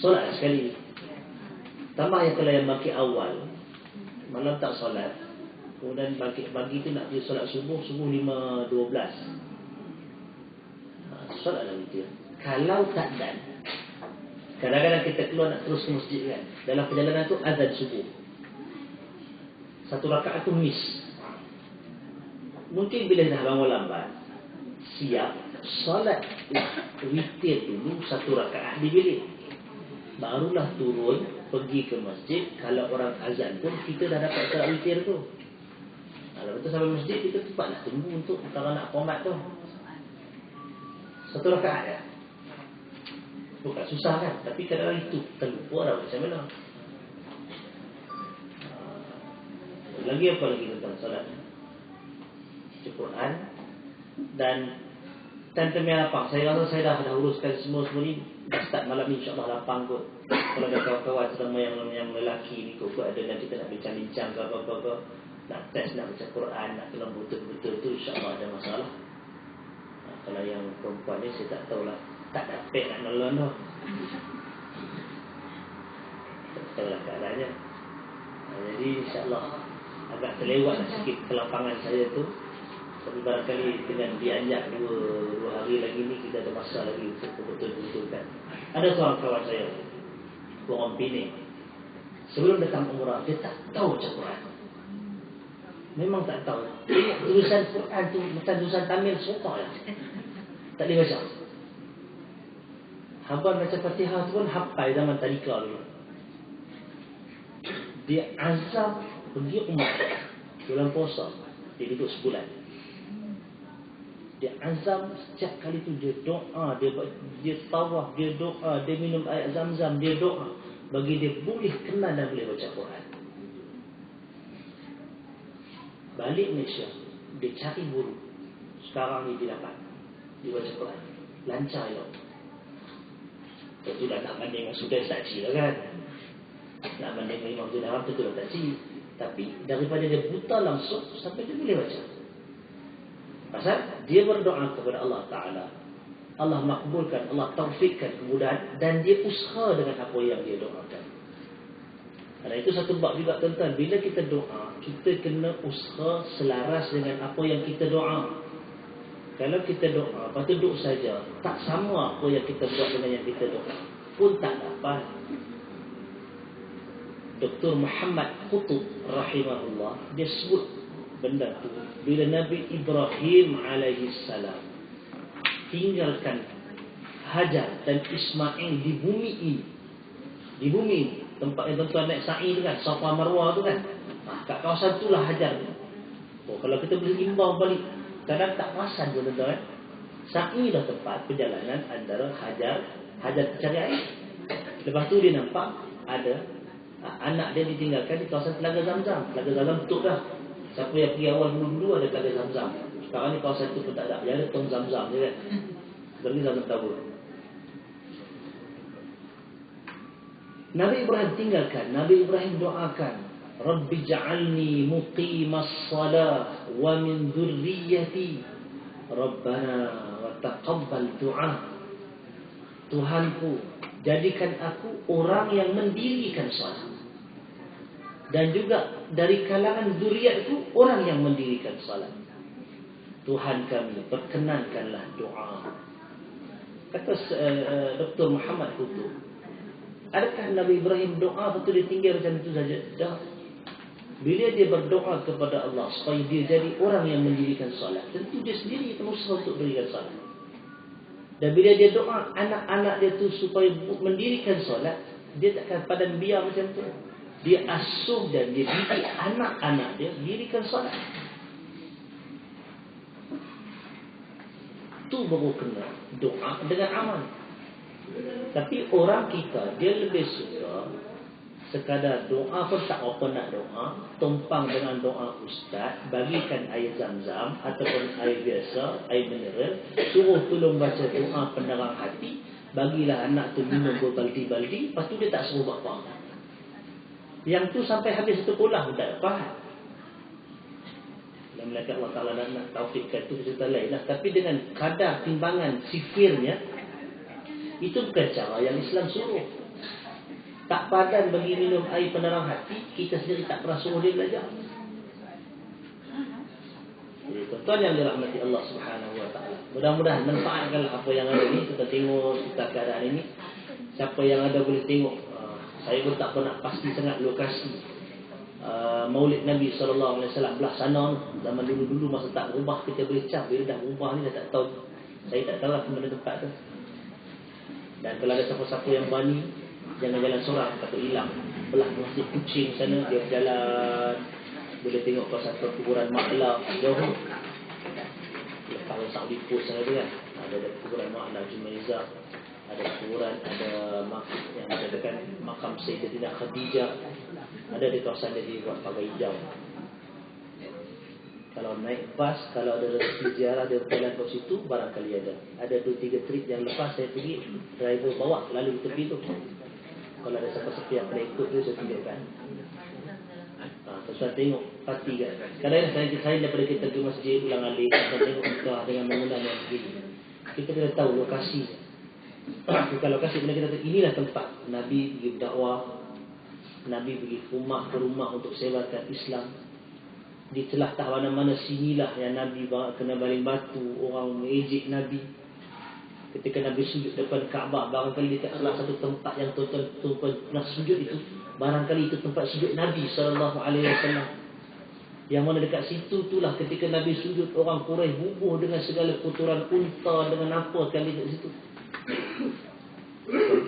Solat sekali. Tambah yang kalau yang bangkit awal, malam tak solat, kemudian bangkit pagi tu nak pergi solat subuh 5.12. Solatlah witir. Kalau tak dan, kadang-kadang kita keluar nak terus ke masjid kan, dalam perjalanan tu azan subuh, satu rakaat tu miss. Mungkin bila dah bangun lambat, siap solat witir dulu satu rakaat di bilik, barulah turun pergi ke masjid. Kalau orang azan pun kita dah dapat solat witir tu. Kalau betul sampai masjid, kita tempatlah tunggu untuk kalau nak qomat tu satu rakaat ya. Bukan susah kan, tapi kadang-kadang itu terlupa dah macam mana. Lagi apa lagi tentang solat? Quran dan tempat lapang. Saya rasa saya dah uruskan semua ni. Dah start malam ni insya-Allah lapang kot. Kalau ada kawan-kawan sama yang lelaki ni kot ada dan kita nak bincang-bincang ke apa-apa, nak test nak baca Quran, nak kena betul-betul tu insya-Allah ada masalah. Kalau yang perempuan ni saya tak tahulah, tak dapat nak nolong dah. Tak tahulah keadaannya. Jadi insya-Allah agak terlewatlah sikit kelapangan saya tu. Tapi barangkali dengan dianjak dua hari lagi ni kita ada masa lagi untuk betul-betulkan. Ada seorang kawan saya, orang Penang, sebelum datang umrah dia tak tahu baca Quran. Memang tak tahu. Tengok tulisan Quran tu bukan tulisan Tamil semua lah. Tak boleh baca. Habang baca Fatihah tu pun hafal zaman tadika dulu. Dia azam pergi Umrah bulan puasa. Dia duduk sebulan. Dia azam setiap kali tu dia doa, dia tawaf, dia doa, dia minum air zam-zam, dia doa bagi dia boleh kenal dan boleh baca Quran. Balik Malaysia, dia cari guru. Sekarang ni dia dapat, dia baca Quran, lancar ya. Tentu dah nak banding dengan sudah saksi lah kan. Nak banding dengan Imam Zuhar tentu dah saksi. Tapi daripada dia buta langsung sampai dia boleh baca. Pasal dia berdoa kepada Allah Ta'ala, Allah makbulkan, Allah taufikkan kemudahan, dan dia usaha dengan apa yang dia doakan. Karena itu satu bab juga tuan-tuan, bila kita doa, kita kena usaha selaras dengan apa yang kita doa. Kalau kita doa, lepas tu duduk saja, tak sama apa yang kita buat dengan yang kita doa, pun tak dapat. Dr. Muhammad Qutub rahimahullah, dia sebut benda tu bila Nabi Ibrahim alaihi salam tinggalkan Hajar dan Ismail di bumi ini. Di bumi ini, tempat yang tuan-tuan naik sa'i tu kan, Safa Marwah tu kan. Kat kawasan itulah Hajar tu. Oh, kalau kita boleh imbau balik, kadang tak perasan pun tuan-tuan. Sa'i dah tempat perjalanan antara Hajar cari air. Lepas tu dia nampak ada anak dia ditinggalkan di kawasan Telaga Zamzam. Telaga Zamzam tutup dah. Siapa yang pergi awal dulu ada Telaga Zamzam. Sekarang ni kawasan tu pun tak ada. Dia ada tong Zamzam je kan. Bagi Zamzam tabur. Nabi Ibrahim tinggalkan. Nabi Ibrahim doakan, Rabbi ja'alni muqimas salah wa min dhurriyyati Rabbana wa taqabbal du'a. Tuhanku, jadikan aku orang yang mendirikan salat, dan juga dari kalangan zuriatku orang yang mendirikan salat. Tuhan kami, perkenankanlah doa. Kata Dr. Muhammad Qutub, adakah Nabi Ibrahim doa betul dia tinggal macam itu saja? Tak. Bila dia berdoa kepada Allah supaya dia jadi orang yang mendirikan salat, tentu dia sendiri akan usaha untuk mendirikan salat. Dan bila dia doa anak-anak dia tu supaya mendirikan solat, dia takkan padan biar macam tu. Dia asuh dan dia didik anak-anak dia dirikan solat. Tu baru kena doa dengan amal. Tapi orang kita, dia lebih suka sekadar doa pun tak apa nak doa, tumpang dengan doa ustaz, bagikan air zam-zam ataupun air biasa, air mineral, suruh tolong baca doa penerang hati, bagilah anak tu minum berbaldi-baldi, lepas tu dia tak suruh buat apa. Yang tu sampai habis satu kulah pun tak dapat. Dan malaikat Allah Ta'ala nak taufikkan tu cerita lain lah. Tapi dengan kadar timbangan sifirnya, itu bukan cara yang Islam suruh. Tak padan bagi minum air penerang hati, kita sendiri tak pernah suruh dia belajar. Jadi tuan-tuan yang dirahmati Allah Subhanahu Wa Ta'ala, mudah-mudahan manfaatkanlah apa yang ada ni. Kita tengok kita keadaan ini. Siapa yang ada boleh tengok. Saya pun tak pernah pasti sangat lokasi Maulid Nabi SAW belah sana. Zaman dulu-dulu masa tak berubah, kita boleh cap. Bila dah berubah ni dah tak tahu. Saya tak tahu lah mana tempat tu. Dan kalau ada siapa-siapa yang berani, jangan jalan seorang, takut hilang. Belah masjid Kuching sana, dia berjalan, boleh tengok kawasan perkuburan Ma'la jauh. Lepas Saudi Post sana tu kan, ada perkuburan Ma'la Jumaizah, ada perkuburan, ada yang ada dekat makam Sayyidatina Khadijah, ada di kawasan dia dibuat pakai hijau. Kalau naik bas, kalau ada rezeki ziarah dia berjalan ke situ, barangkali ada. Ada 2-3 trip yang lepas saya pergi, driver bawa lalu di tepi tu. Kalau ada siapa-siapa yang pernah ikut tu, saya tunjukkan. Tuan-tuan tengok, pasti kan. Kadang-kadang saya daripada kita pergi masjid, ulang alik, kita tengok kita dengan bangunan yang begini. Kita kena tahu lokasi. Bukan lokasi, kena kita tahu, inilah tempat Nabi pergi berdakwah, Nabi pergi rumah ke rumah untuk sebarkan Islam. Di celah tahanan mana sinilah yang Nabi kena baling batu, orang mengejek Nabi. Ketika Nabi sujud depan Kaabah, barangkali dekat salah satu tempat yang tuan-tuan pernah sujud itu, barangkali itu tempat sujud Nabi SAW. Yang mana dekat situ itulah ketika Nabi sujud, orang Quraisy bubuh dengan segala kotoran unta, dengan apa kali dekat situ.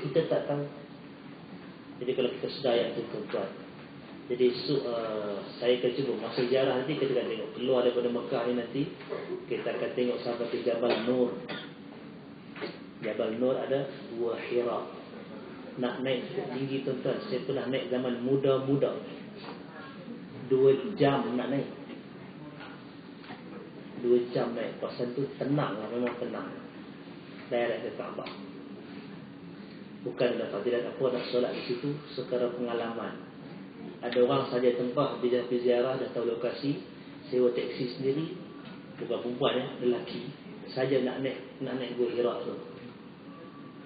Kita tak tahu. Jadi kalau kita sedar yang itu tuan-tuan, Jadi saya akan cuba masa ziarah nanti kita akan tengok keluar daripada Mekah ni nanti kita akan tengok sampai ke Jabal Nur. Jabal Nur ada Gua Hira. Nak naik tinggi tuan-tuan, saya pernah naik zaman muda-muda. 2 jam nak naik. 2 jam naik. Pasal tu tenang lah, memang tenang. Daerah ke Kaabah. Bukan dapat tidak apa nak solat di situ, sekadar pengalaman. Ada orang saja tempat dia pergi ziarah, dah tahu lokasi, sewa teksi sendiri, bukan perempuan ya, lelaki saja nak naik Gua Hira tu.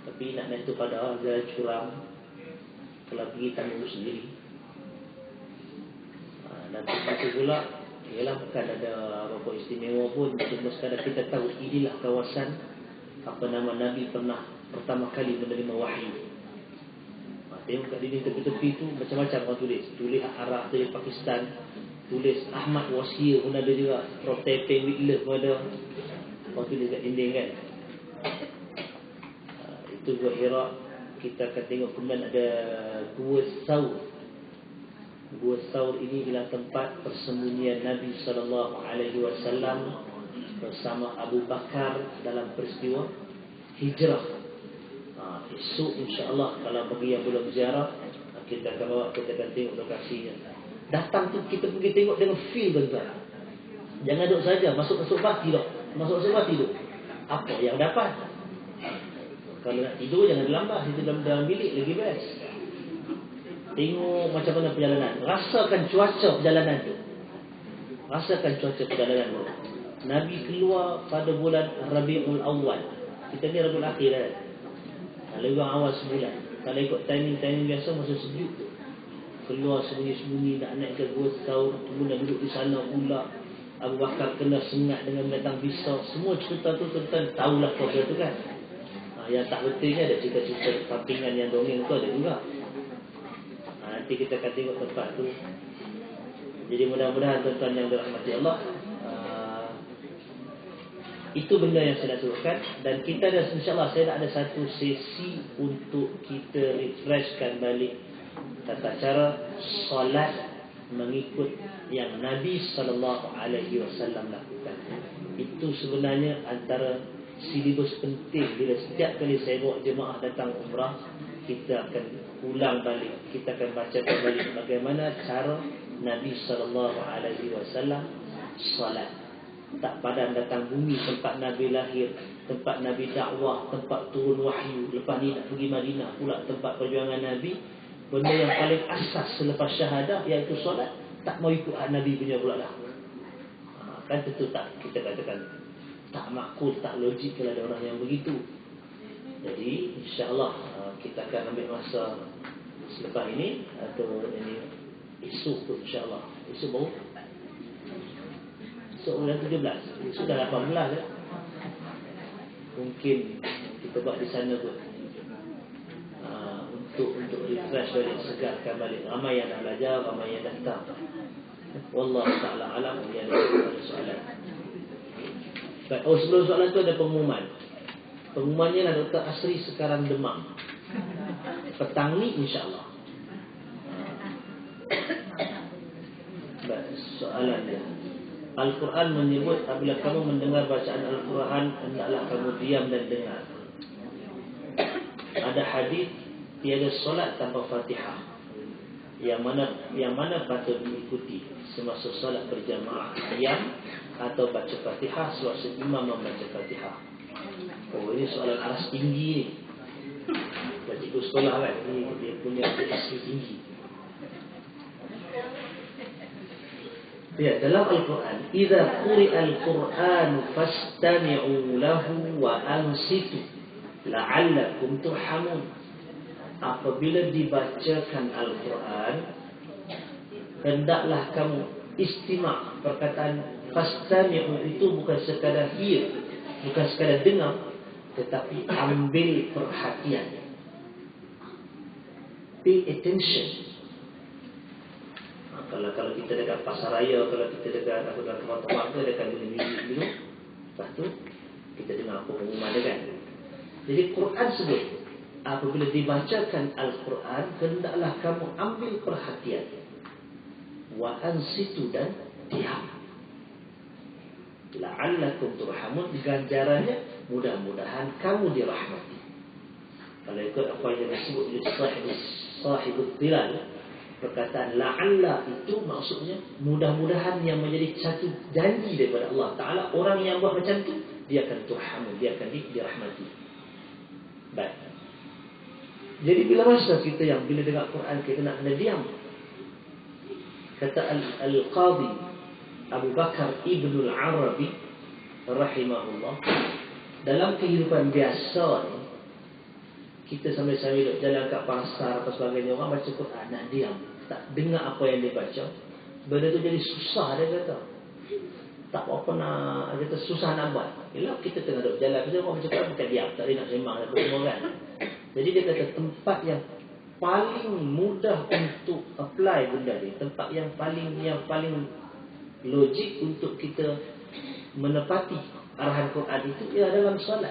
Tapi nak naik tu pada jalan curam, kalau pergi tanggung sendiri. Dan tempat tu pula ialah bukan ada apa-apa istimewa pun, cuma sekadar kita tahu inilah kawasan apa nama Nabi pernah pertama kali menerima wahyu. Tengok kat dinding tepi-tepi tu macam-macam orang tulis Arab, tulis Pakistan, tulis Ahmad Wasir pun ada juga, Protecting Witness pun ada, orang tulis kat dinding kan. Itu Gua Hira. Kita akan tengok kemudian ada Gua Saur. Gua Saur ini ialah tempat persembunyian Nabi SAW bersama Abu Bakar dalam peristiwa hijrah. Esok insya-Allah kalau bagi yang belum ziarah, kita akan bawa, kita akan tengok lokasinya. Datang tu kita pergi tengok dengan feel tuan-tuan. Jangan duduk saja masuk bah tidur. Masuk tidur. Apa yang dapat? Kalau nak tidur jangan lambat, situ dalam bilik lagi best. Tengok macam mana perjalanan. Rasakan cuaca perjalanan tu. Nabi keluar pada bulan Rabiul Awal. Kita ni Rabiul Akhir kan. Lebih awal sebulan. Kalau ikut timing biasa masa sejuk tu. Keluar sembunyi-sembunyi nak naik ke Gua Saur, kemudian duduk di sana pula. Abu Bakar kena sengat dengan binatang bisau. Semua cerita tu tuan-tuan tahulah kau tu kan. Yang tak betulnya ada cerita-cerita sampingan yang dongeng tu ada juga. Nanti kita akan tengok tempat tu. Jadi mudah-mudahan tuan-tuan yang dirahmati Allah, itu benda yang saya nak suruhkan. Dan kita ada, insyaAllah saya nak ada satu sesi untuk kita refreshkan balik tata cara solat mengikut yang Nabi SAW lakukan. Itu sebenarnya antara silibus penting. Bila setiap kali saya bawa jemaah datang umrah, kita akan ulang balik, kita akan bacakan balik bagaimana cara Nabi SAW solat. Tak padan datang bumi tempat Nabi lahir, tempat Nabi dakwah, tempat turun wahyu. Lepas ni nak pergi Madinah pula tempat perjuangan Nabi. Benda yang paling asas selepas syahadah iaitu solat, tak mau ikut Nabi punya pula dah. Kan tentu tak, kita katakan tak makul, tak logik kalau ada orang yang begitu. Jadi insya-Allah kita akan ambil masa selepas ini atau ini esok tu insya-Allah. Esok baru bulan 17, sudah 18 ya. Mungkin kita buat di sana tu untuk refresh balik, segarkan balik. Ramai yang dah belajar, ramai yang datang. Wallahu ta'ala alam. Yang ada soalan. Sebelum soalan tu ada pengumuman. Pengumumannya lah Dr. Asri sekarang demam. Petang ni insya-Allah. Soalan dia, Al-Quran menyebut apabila kamu mendengar bacaan Al-Quran, hendaklah kamu diam dan dengar. Ada hadis tiada solat tanpa Fatihah. Yang mana patut diikuti semasa solat berjamaah, diam atau baca Fatihah sewaktu imam membaca Fatihah. Oh, ini soalan aras tinggi ni. Cikgu sekolah kan, ini dia punya asli tinggi. Ya, dalam Al-Quran, idza quri'al Qur'an fastami'u lahu wa ansitu la'allakum turhamun. Apabila dibacakan Al-Quran, hendaklah kamu istima'. Perkataan fastami'u itu bukan sekadar hear, bukan sekadar dengar, tetapi ambil perhatian. Pay attention. Kalau kita dekat pasar raya, kalau kita dekat tempat-tempat tu, dekat minum, lepas tu kita dengar apa pengumuman dia kan. Jadi Quran sebut, apabila dibacakan Al-Quran, hendaklah kamu ambil perhatian. wa ansitu dan diam. La'allakum turhamun, ganjarannya mudah-mudahan kamu dirahmati. Kalau ikut apa yang disebut oleh sahibul tilal, perkataan la'alla itu maksudnya mudah-mudahan yang menjadi satu janji daripada Allah Ta'ala. Orang yang buat macam tu, dia akan turhamun, dia akan dirahmati. Baik. Jadi bila masa kita yang bila dengar Quran kita nak kena diam. Kata Al-Qadhi Abu Bakar Ibn Al-Arabi rahimahullah, dalam kehidupan biasa ni, kita sambil-sambil duduk jalan kat pasar atau sebagainya, orang baca Quran nak diam, tak dengar apa yang dia baca, benda tu jadi susah, dia kata. Tak apa nak, dia kata susah nak buat. Yalah, kita tengah duduk jalan, kita orang baca Quran bukan diam, tak boleh nak sembang dan bertemu kan. Jadi dia kata tempat yang paling mudah untuk apply benda ni, tempat yang paling logik untuk kita menepati arahan Quran itu ialah dalam solat.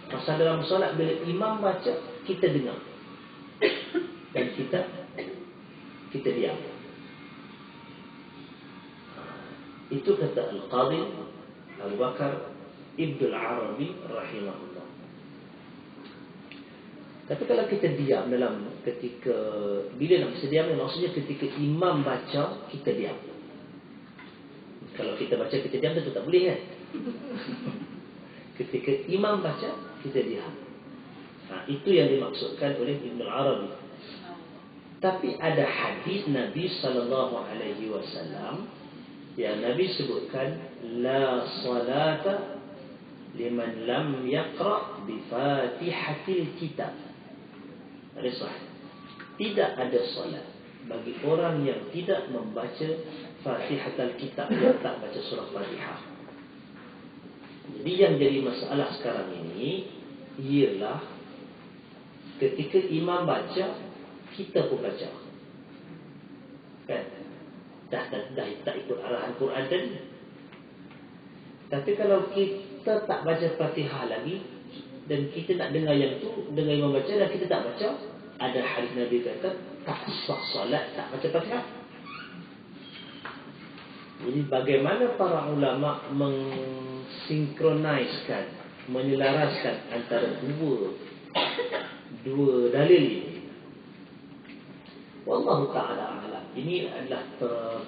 Pasal dalam solat bila imam baca, kita dengar dan kita diam. Itu kata Al-Qadhi Abu Bakar Ibn Al-Arabi rahimahullah. Tapi kalau kita diam dalam ketika, bila nak bisa diam, maksudnya ketika imam baca, kita diam. Kalau kita baca, kita diam, tentu tak boleh kan? Ketika imam baca, kita diam. Itu yang dimaksudkan oleh Ibn Al-Arabi. Tapi ada hadis Nabi SAW yang Nabi sebutkan, la salata liman lam yaqra bi fatihatil kitab. Ada sahih. Tidak ada solat bagi orang yang tidak membaca Fatihatul Kitab, yang tak baca surah Fatihah. Jadi yang jadi masalah sekarang ini ialah ketika imam baca, kita pun baca. Kan? Dah tak ikut arahan Quran tadi. Tapi kalau kita tak baca Fatihah lagi dan kita nak dengar yang tu, dengar imam baca dan kita tak baca, ada hadis Nabi kata tak sah solat tak baca Fatihah. Jadi bagaimana para ulama mensinkroniskan, menyelaraskan antara dua dalil ini? Wallahu ta'ala a'lam. Ini adalah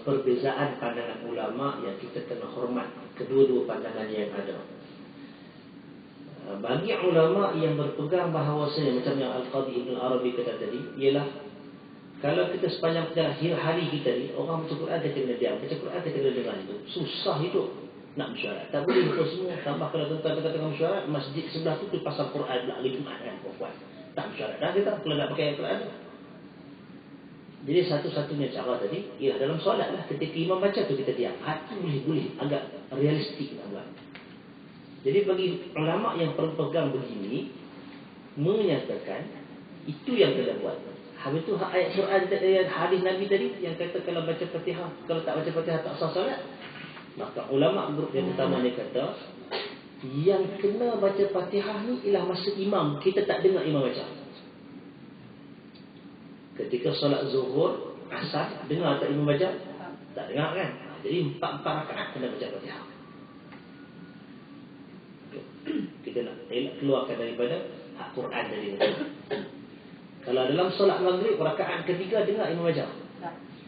perbezaan pandangan ulama yang kita kena hormat kedua-dua pandangan yang ada. Bagi ulama yang berpegang bahawasanya macam yang Al-Qadhi Ibn Arabi kata tadi, ialah kalau kita sepanjang perjalanan hari kita ni, orang baca Quran kita kena diam, baca Quran kita kena dengar itu. Susah hidup nak mesyuarat. Tak boleh itu semua. Tambah kalau tuan-tuan kata tengah mesyuarat, masjid sebelah tu pasang Quran pula hari Jumaat kan, puan-puan. Tak mesyuarat dah kita kalau nak pakai Quran. Jadi satu-satunya cara tadi ialah dalam solat lah. Ketika imam baca tu kita diam. Hati boleh agak realistik nak buat. Jadi bagi ulama yang berpegang begini, menyatakan itu yang kena buat. Habis tu ayat Quran dan hadis Nabi tadi yang kata kalau baca Fatihah, kalau tak baca Fatihah tak sah solat. Maka ulama grup yang pertama ni kata yang kena baca Fatihah ni ialah masa imam, kita tak dengar imam baca. Ketika solat Zuhur, Asar, dengar tak imam baca? Tak dengar kan? Jadi 4 rakaat kena baca Fatihah. Kita nak keluarkan daripada hak Quran dari itu. Kalau dalam solat maghrib rakaat ketiga dengar imam baca?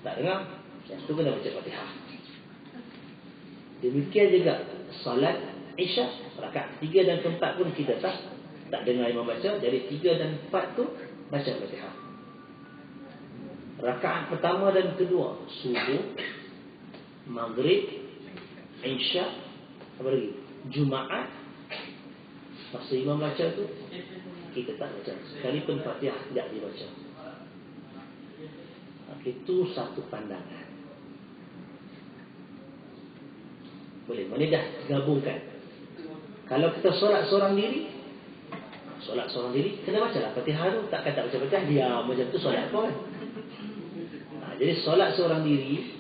Tak dengar? Itu kena baca Fatihah. Demikian juga solat Isya, rakaat ketiga dan keempat pun kita tak dengar imam baca. Jadi 3 dan 4 tu baca Fatihah. Rakaat pertama dan kedua subuh, maghrib, Isya, apa lagi? Jumaat, masa imam baca tu kita tak baca. Sekalipun Fatihah tidak dibaca. Itu satu pandangan. Boleh, mana dah gabungkan. Kalau kita solat seorang diri, kena baca lah Fatihah tu. Takkan tak baca Fatihah, diam macam tu solat apa kan? Jadi solat seorang diri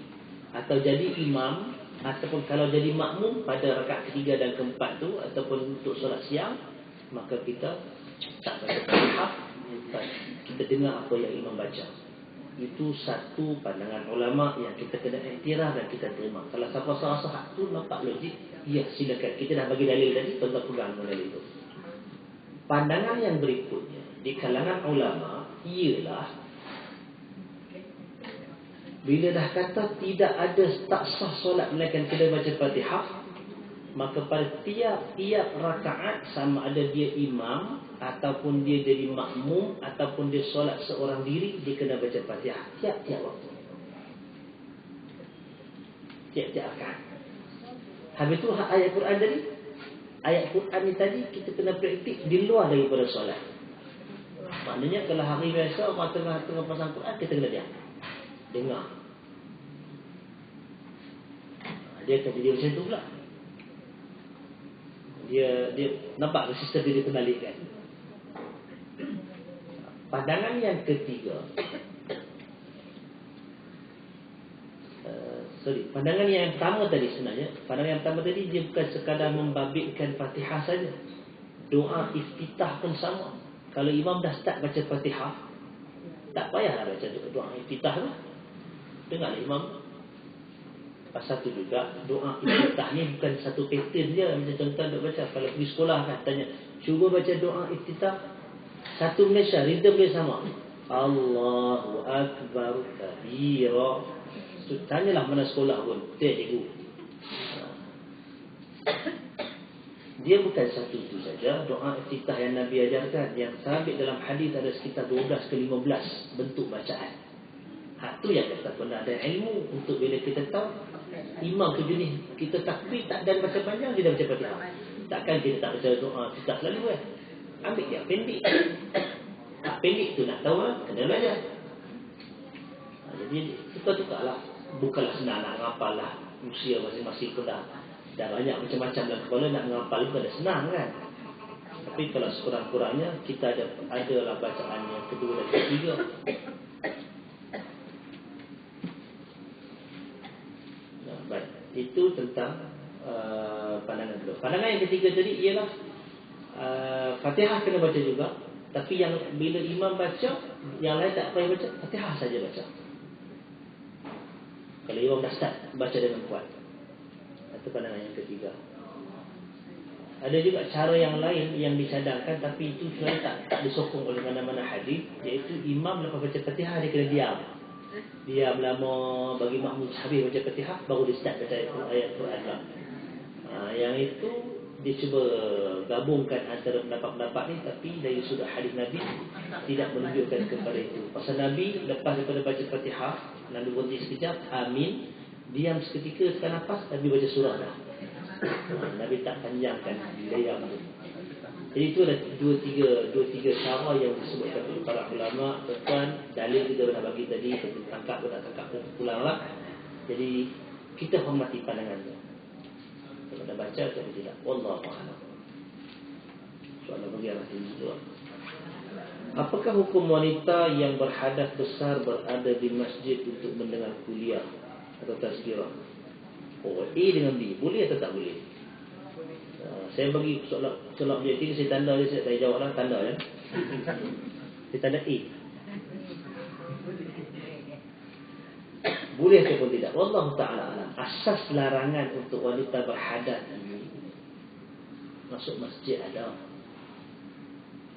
atau jadi imam ataupun kalau jadi makmum pada rakaat ketiga dan keempat tu ataupun untuk solat siang, maka kita tak baca Fatihah, kita dengar apa yang imam baca. Itu satu pandangan ulama yang kita kena iktiraf dan kita terima. Kalau siapa rasa hak tu nampak logik, ya silakan. Kita dah bagi dalil tadi, tuan-tuan pegang dalil itu. Pandangan yang berikutnya di kalangan ulama ialah bila dah kata tidak ada, tak sah solat melainkan kena baca Fatihah, maka pada tiap-tiap rakaat, sama ada dia imam ataupun dia jadi makmum ataupun dia solat seorang diri, dia kena baca Fatihah tiap-tiap waktu, tiap-tiap rakaat. Habis tu ayat Quran tadi, ayat Quran ni tadi kita kena praktik di luar daripada solat. Maknanya kalau hari biasa orang tengah-tengah pasang Quran, kita kena diam, dengar. Dia kata dia macam tu pula. Dia nampak sistem dia dikembalikan. Pandangan yang ketiga, pandangan yang pertama tadi sebenarnya, pandangan yang pertama tadi dia bukan sekadar membabitkan Fatihah saja. Doa iftitah pun sama. Kalau imam dah start baca Fatihah, tak payahlah baca doa iftitah tu. Dengarlah imam. Pasal tu juga doa iftitah ni bukan satu pattern je. Macam contoh duk baca, kalau pergi sekolah kan tanya, cuba baca doa iftitah. Satu Malaysia, rhythm dia sama. Allahu Akbar kabira. Tanyalah mana sekolah pun, cikgu. Dia bukan satu itu saja. Doa iftitah yang Nabi ajarkan, yang sabit dalam hadis ada sekitar 12 ke 15 bentuk bacaan. Hak tu yang kata pernah ada ilmu untuk bila kita tahu imam tu jenis kita takbir tak dan baca panjang, dia dah baca Fatihah. Takkan kita tak baca doa iftitah selalu kan? Ambil dia pendek. Tak pendek tu nak tahu lah, kena belajar. Jadi tukar-tukarlah. Bukanlah senang nak ngapal lah. Usia masing-masing pun dah banyak macam-macam dalam kepala, nak ngapal bukan dah senang kan. Tapi kalau sekurang-kurangnya kita adalah bacaan yang kedua dan ketiga. Baik, itu tentang pandangan kedua. Pandangan yang ketiga tadi ialah Fatihah kena baca juga, tapi yang bila imam baca, yang lain tak payah baca, Fatihah saja baca. Kalau imam dah start baca dengan kuat. Itu pandangan yang ketiga. Ada juga cara yang lain yang dicadangkan, tapi itu sebenarnya tak disokong oleh mana-mana hadis, iaitu imam lepas baca Fatihah dia kena diam. Diam lama bagi makmum habis baca Fatihah baru dia start baca ayat Quran lah. Yang itu dia cuba gabungkan antara pendapat-pendapat ni, tapi dari sudut hadis Nabi tidak menunjukkan kepada itu. Pasal Nabi lepas daripada baca Fatihah, Nabi berhenti sekejap, amin, diam seketika, tekan nafas, Nabi baca surah dah. Nabi tak panjangkan diam tu. Jadi itu ada dua tiga cara yang disebutkan oleh para ulama. Tuan, dalil kita dah bagi tadi, tangkap atau tak tangkap pulanglah. Jadi kita hormati pandangannya. Kalau dah baca atau tidak, wallahu a'lam. Soalan bagi arah ini juga. Apakah hukum wanita yang berhadas besar berada di masjid untuk mendengar kuliah atau tazkirah? Oh, A dengan B, boleh atau tak boleh? Saya bagi soalan objektif, saya tanda je, saya jawablah tanda ya. Saya tanda A. Boleh ataupun tidak? Wallahu ta'ala alam. Asas larangan untuk wanita berhadas masuk masjid ada.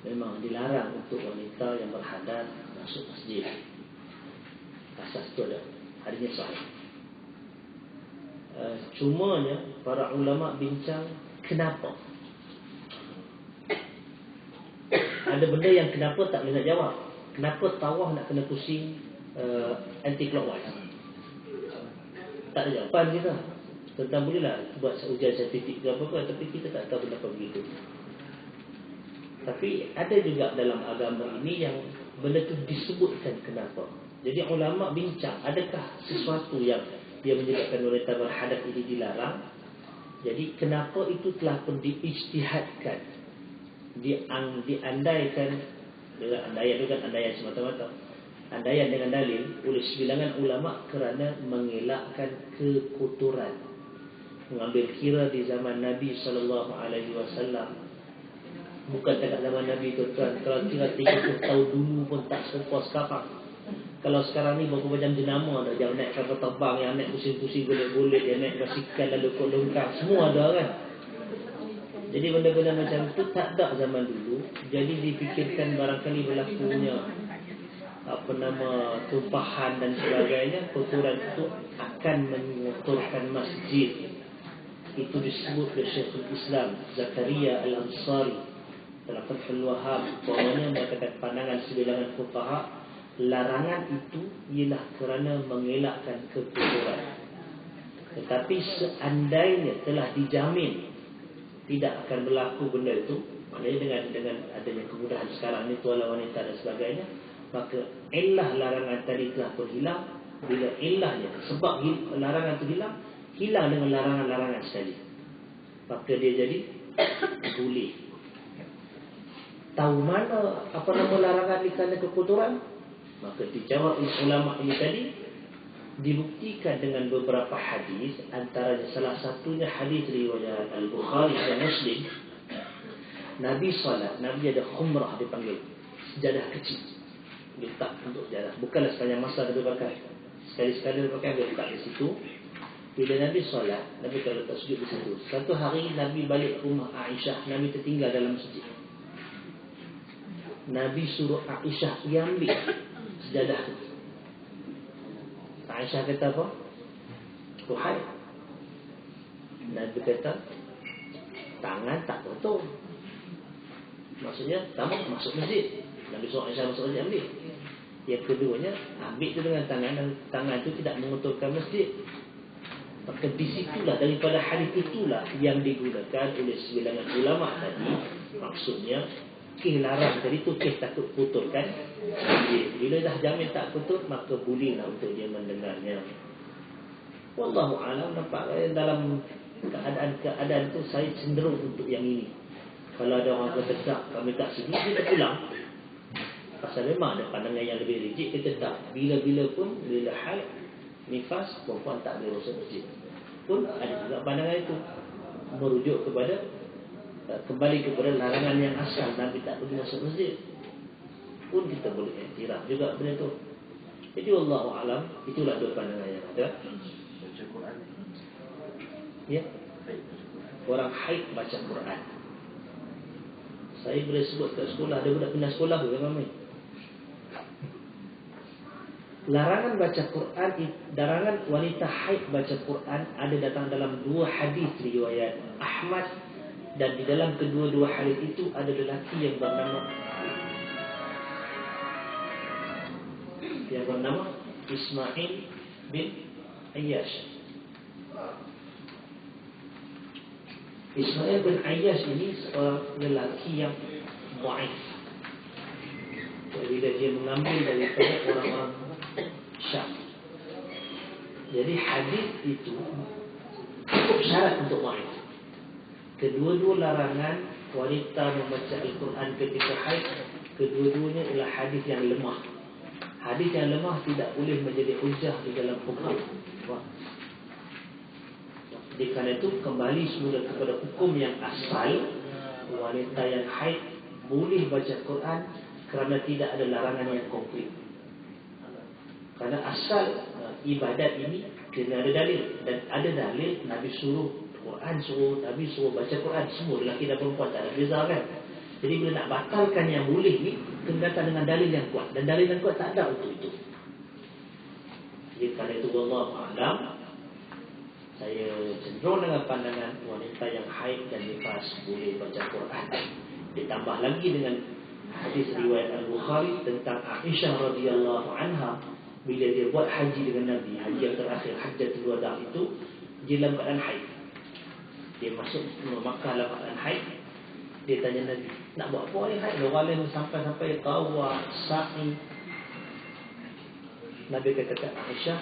Memang dilarang untuk wanita yang berhadas masuk masjid. Asas itu ada. Hadisnya sahih. Cumanya para ulama bincang kenapa. Ada benda yang kenapa tak boleh nak jawab. Kenapa tawaf nak kena pusing anti-clockwise? Tak ada jawapan kita. Tentang bolehlah buat ujian saintifik ke apa-apa, tapi kita tak tahu kenapa begitu. Tapi ada juga dalam agama ini yang benda itu disebutkan kenapa. Jadi ulama bincang, adakah sesuatu yang menyebabkan wanita berhadas ini dilarang? Jadi kenapa itu telah pun diijtihadkan, diandaikan, dengan andaian itu kan andaian semata-mata, andaian dengan dalil oleh sebilangan ulama kerana mengelakkan kekotoran. Mengambil kira di zaman Nabi SAW, bukan dekat zaman Nabi tu tuan, kalau kira 30 tahun dulu pun tak serupa sekarang. Kalau sekarang ni berapa jam jenama dah, jam naik kapal terbang, yang naik pusing-pusing golek-golek, yang naik basikal lalu kot longkang, semua ada kan. Jadi benda-benda macam tu tak ada zaman dulu. Jadi dipikirkan barangkali berlakunya tumpahan dan sebagainya, kotoran itu akan mengotorkan masjid. Itu disebut oleh Syekhul Islam Zakaria Al-Ansari dalam Fathul Wahhab. Pokoknya mengatakan pandangan sebilangan fuqaha, larangan itu ialah kerana mengelakkan kekotoran. Tetapi seandainya telah dijamin tidak akan berlaku benda itu, maknanya dengan adanya kemudahan sekarang ni, tuala wanita dan sebagainya, maka illah larangan tadi telah pun hilang. Bila illahnya, sebab larangan itu hilang dengan larangan-larangan sekali, maka dia jadi boleh. Tahu mana apa nama larangan di kerana kekotoran? Maka dijawab oleh ulama ini tadi, dibuktikan dengan beberapa hadis, antaranya salah satunya hadis riwayat Al-Bukhari dan Muslim. Nabi salat, Nabi ada khumrah dipanggil, sejadah kecil, letak untuk sejadah, bukanlah sepanjang masa dia pakai, sekali-sekali dia pakai, dia letak di situ. Bila Nabi salat, Nabi kalau letak sujud di situ. Satu hari Nabi balik rumah Aisyah, Nabi tertinggal dalam masjid. Nabi suruh Aisyah ambil sejadah itu. Aisyah kata apa? Tuhai. Nabi kata tangan tak kotor. Maksudnya tamu masuk masjid. Nabi suruh Aisyah masuk masjid, ambil. Yang keduanya, ambil itu dengan tangan, dan tangan itu tidak mengotorkan masjid. Maka disitulah, daripada hadis itulah yang digunakan oleh sebilangan ulama tadi. Maksudnya larang tadi tu takut kotorkan. Bila dah jamin tak kotor, maka bolehlah untuk dia mendengarnya. Wallahu a'lam. Nampak dalam keadaan tu saya cenderung untuk yang ini. Kalau ada orang kata tak, kami tak setuju, kita pulang. Pasal memang ada pandangan yang lebih rigid, kita tak. Bila-bila pun, bila haid, nifas, perempuan tak boleh masuk masjid. Pun ada juga pandangan itu, merujuk kepada kembali kepada larangan yang asal, Nabi tak pergi masuk masjid. Pun kita boleh iktiraf juga benda itu. Jadi wallahu alam, itulah dua pandangan yang ada. Baca Quran. Ya. Orang haid baca Quran. Saya boleh sebut kat sekolah, ada budak pindah sekolah tu yang ramai. Larangan baca Quran, larangan wanita haid baca Quran ada datang dalam dua hadis riwayat Ahmad, dan di dalam kedua-dua hadis itu ada lelaki yang bernama Ismail bin Ayyash. Ismail bin Ayyash ini seorang lelaki yang dhaif. Bila dia mengambil daripada orang-orang Syam. Jadi hadis itu cukup syarat untuk dhaif. Kedua-dua larangan wanita membaca Al-Quran ketika haid, kedua-duanya ialah hadis yang lemah. Hadis yang lemah tidak boleh menjadi hujah di dalam hukum. Di kerana itu kembali semula kepada hukum yang asal, wanita yang haid boleh baca Quran kerana tidak ada larangan yang konkret. Kerana asal ibadat ini kena ada dalil, dan ada dalil Nabi suruh Quran, Nabi suruh baca Quran, semua lelaki dan perempuan, tak ada beza kan. Jadi bila nak batalkan yang boleh ni, kena datang dengan dalil yang kuat, dan dalil yang kuat tak ada untuk itu. Jadi kerana itu wallahu a'lam, saya cenderung dengan pandangan wanita yang haid dan nifas boleh baca Quran. Ditambah lagi dengan hadis riwayat Al-Bukhari tentang Aisyah radhiyallahu anha, bila dia buat haji dengan Nabi, haji yang terakhir, Hajjatul Wada' itu, dia dalam keadaan haid. Dia masuk Makkah dalam keadaan haid. Dia tanya Nabi, nak buat apa ni haid? Orang lain sampai tawaf, sa'i. Nabi kata kat Aisyah,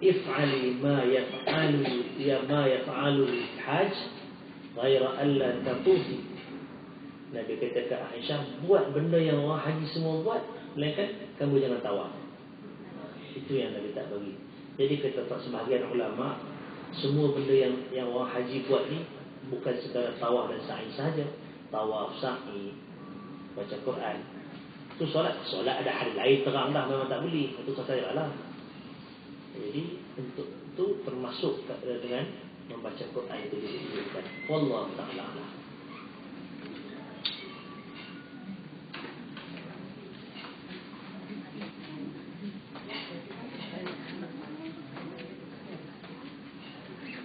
if'ali ma yaf'alu haj ghaira alla taquti. Nabi kata kat Aisyah, buat benda yang orang haji semua buat, melainkan kamu jangan tawaf. Itu yang Nabi tak bagi. Jadi kata sebahagian ulama, semua benda yang orang haji buat ni bukan sekadar tawaf dan sa'i saja. Tawaf, sa'i, baca Quran, Tu solat ada hari lain terang dah memang tak boleh. Itu saya lah. Jadi untuk itu termasuk dengan membaca Quran itu diinginkan. Wallahu ta'ala a'lam.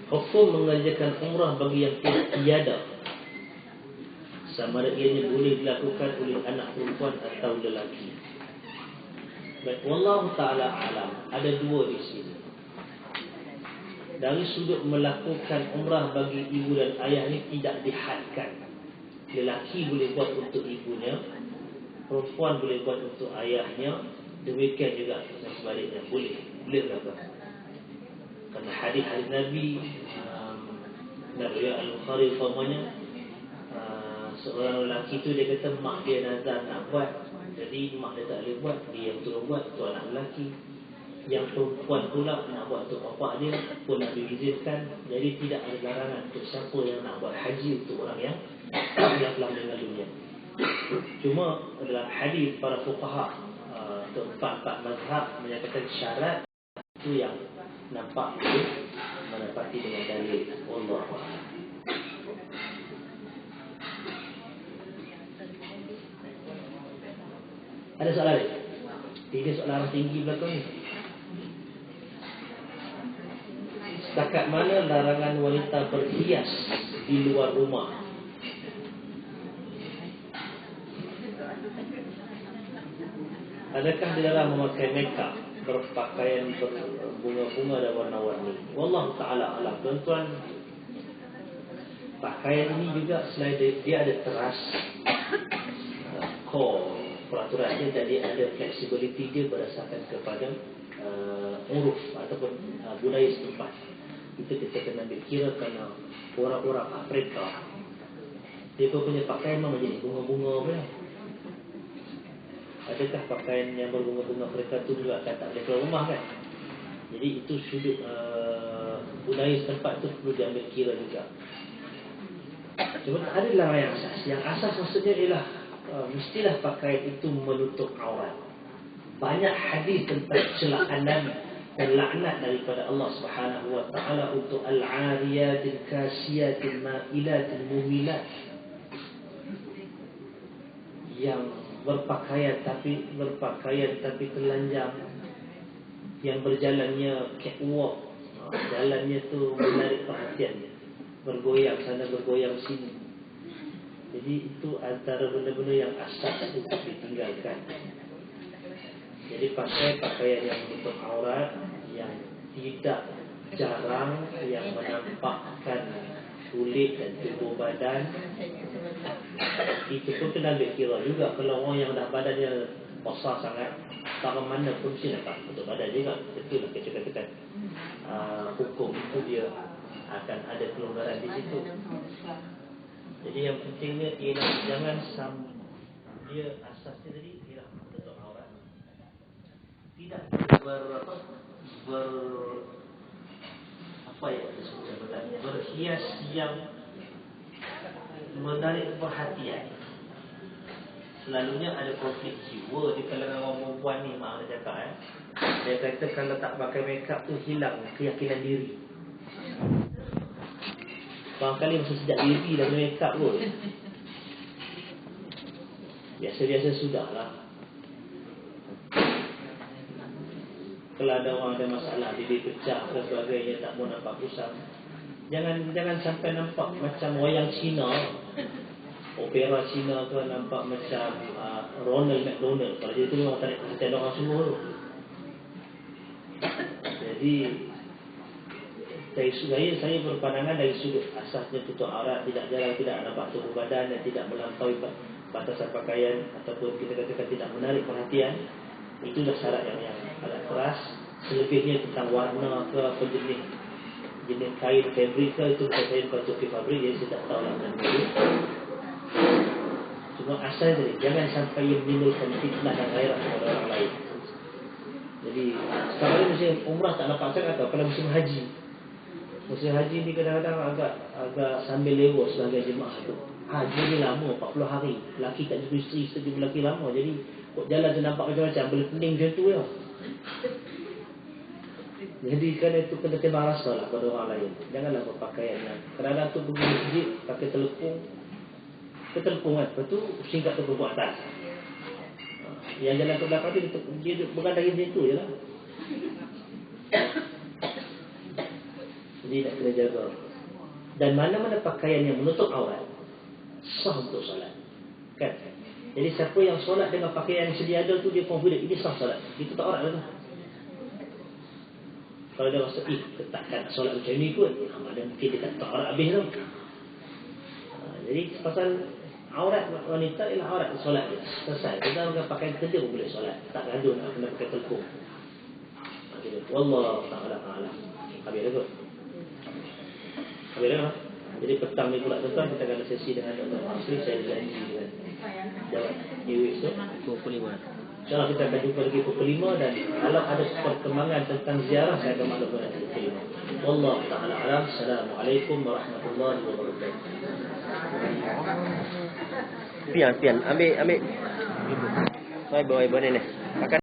Hukum mengerjakan umrah bagi yang tiada, sama ada ianya boleh dilakukan oleh anak perempuan atau lelaki. Baik, wallahu ta'ala alam. Ada dua di sini. Dari sudut melakukan umrah bagi ibu dan ayah ini tidak dihadkan. Lelaki boleh buat untuk ibunya, perempuan boleh buat untuk ayahnya, demikian juga sebaliknya boleh berlaku. Karena hadis-hadis Nabi Nabi Al-Bukhari umpamanya, seorang lelaki tu dia kata mak dia nazar nak buat, jadi mak dia tak boleh buat, dia yang tolong buat, tu anak lelaki. Yang perempuan pula nak buat untuk bapak dia pun nak diizinkan. Jadi tidak ada larangan untuk siapa yang nak buat haji untuk orang yang telah meninggal dunia. Cuma dalam hadis para fuqaha empat mazhab menyatakan syarat itu yang nampak boleh menepati dengan dalil. Wallahu a'lam. Ada soalan lagi? Tiga soalan tinggi belakang ni. Setakat mana larangan wanita berhias di luar rumah? Adakah dilarang memakai makeup, berpakaian berbunga-bunga dan warna-warni? Wallahu ta'ala alam. Tuan-tuan, pakaian ini juga selain dia ada teras core peraturan dia, jadi ada flexibility dia berdasarkan kepada uruf ataupun budaya setempat. Itu kita kena ambil kira kerana orang-orang Afrika dia punya pakaian memang jadi bunga-bunga pula. Adakah pakaian yang berbunga-bunga mereka tu juga akan tak boleh keluar rumah kan? Jadi itu sudut budaya setempat tu perlu diambil kira juga. Cuma adalah yang asas. Yang asas maksudnya ialah mestilah pakaian itu menutup aurat. Banyak hadis tentang celaan Nabi dan laknat daripada Allah Subhanahu wa taala untuk al-'ariyatil kasiyatil ma'ilatil mumilat, yang berpakaian tapi telanjang, yang berjalannya catwalk, jalannya tu menarik perhatian, bergoyang sana bergoyang sini. Jadi itu antara benda-benda yang asas untuk ditinggalkan. Jadi pakai pakaian yang menutup aurat, yang tidak jarang, yang menampakkan kulit dan tubuh badan. Itu pun kena ambil kira juga. Kalau orang yang dah badannya besar sangat, tak mana pun mesti nampak untuk badan juga. Betul lah kita katakan hukum itu dia akan ada kelonggaran di situ. Jadi yang pentingnya ialah jangan dia asasnya tadi ialah menutup aurat. Tidak berhias yang menarik perhatian. Selalunya ada konflik jiwa di kalangan orang perempuan ni, mak dia cakap dia kata kalau tak pakai makeup tu hilang keyakinan diri. Barangkali masa sejak diri dah guna makeup pun. Biasa-biasa sudahlah. Kalau ada orang ada masalah, bibir pecah dan sebagainya, tak mau nampak kusam, jangan sampai nampak macam wayang Cina, opera Cina tu nampak macam Ronald McDonald. Kalau dia tu memang tarik perhatian orang semua tu. Jadi saya berpandangan dari sudut asasnya tutup aurat, tidak jarang, tidak nampak tubuh badan dan tidak melampaui batasan pakaian ataupun kita katakan tidak menarik perhatian. Itulah syarat yang agak keras. Selebihnya tentang warna ke apa jenis kain fabrik ke, itu saya bukan topi fabrik, jadi saya tak tahu lah macam itu. Cuma asal jadi jangan sampai ia menimbulkan fitnah dan gairah kepada orang lain. Jadi sekarang ni musim umrah tak nampak sangat, atau kalau musim haji Musim haji ni kadang-kadang agak sambil lewa sebagai jemaah tu. Haji ni lama, 40 hari. Lelaki tak jumpa isteri, isteri jumpa lelaki lama. Jadi kok jalan tu nampak macam-macam, boleh pening macam tu ya. Jadi kerana itu kena timbang rasa lah pada orang lain. Janganlah berpakaian yang kadang-kadang tu pergi masjid pakai telepung. Ke telepung kan, lepas tu singkat telepung atas. Yang jalan ke belakang dia bergandang macam tu je lah. Jadi nak kena jaga. Dan mana-mana pakaian yang menutup aurat sah untuk solat. Kan? Jadi siapa yang solat dengan pakaian yang sedia ada tu, dia confident ini sah solat. Dia tutup aurat lah tu. Kalau dia rasa, takkan solat macam ni kot, mana mungkin dia tak tutup aurat habis tu. Jadi pasal aurat wanita ialah aurat solat dia. Selesai. Kita dengan pakaian kerja pun boleh solat. Tak gaduh nak kena pakai telpon. Wallahu ta'ala a'lam. Habis dah kot. Habis dah. Jadi petang ni pula tuan-tuan kita akan sesi dengan Dr. Masri. Saya janji dengan jawab Iwis tu 25. InsyaAllah kita akan jumpa lagi pukul 5. Dan kalau ada perkembangan tentang ziarah, saya akan maklumkan nanti pukul 5. Wallahu ta'ala a'lam. Assalamualaikum warahmatullahi wabarakatuh. Pian, ambil. Baik, ni. Akan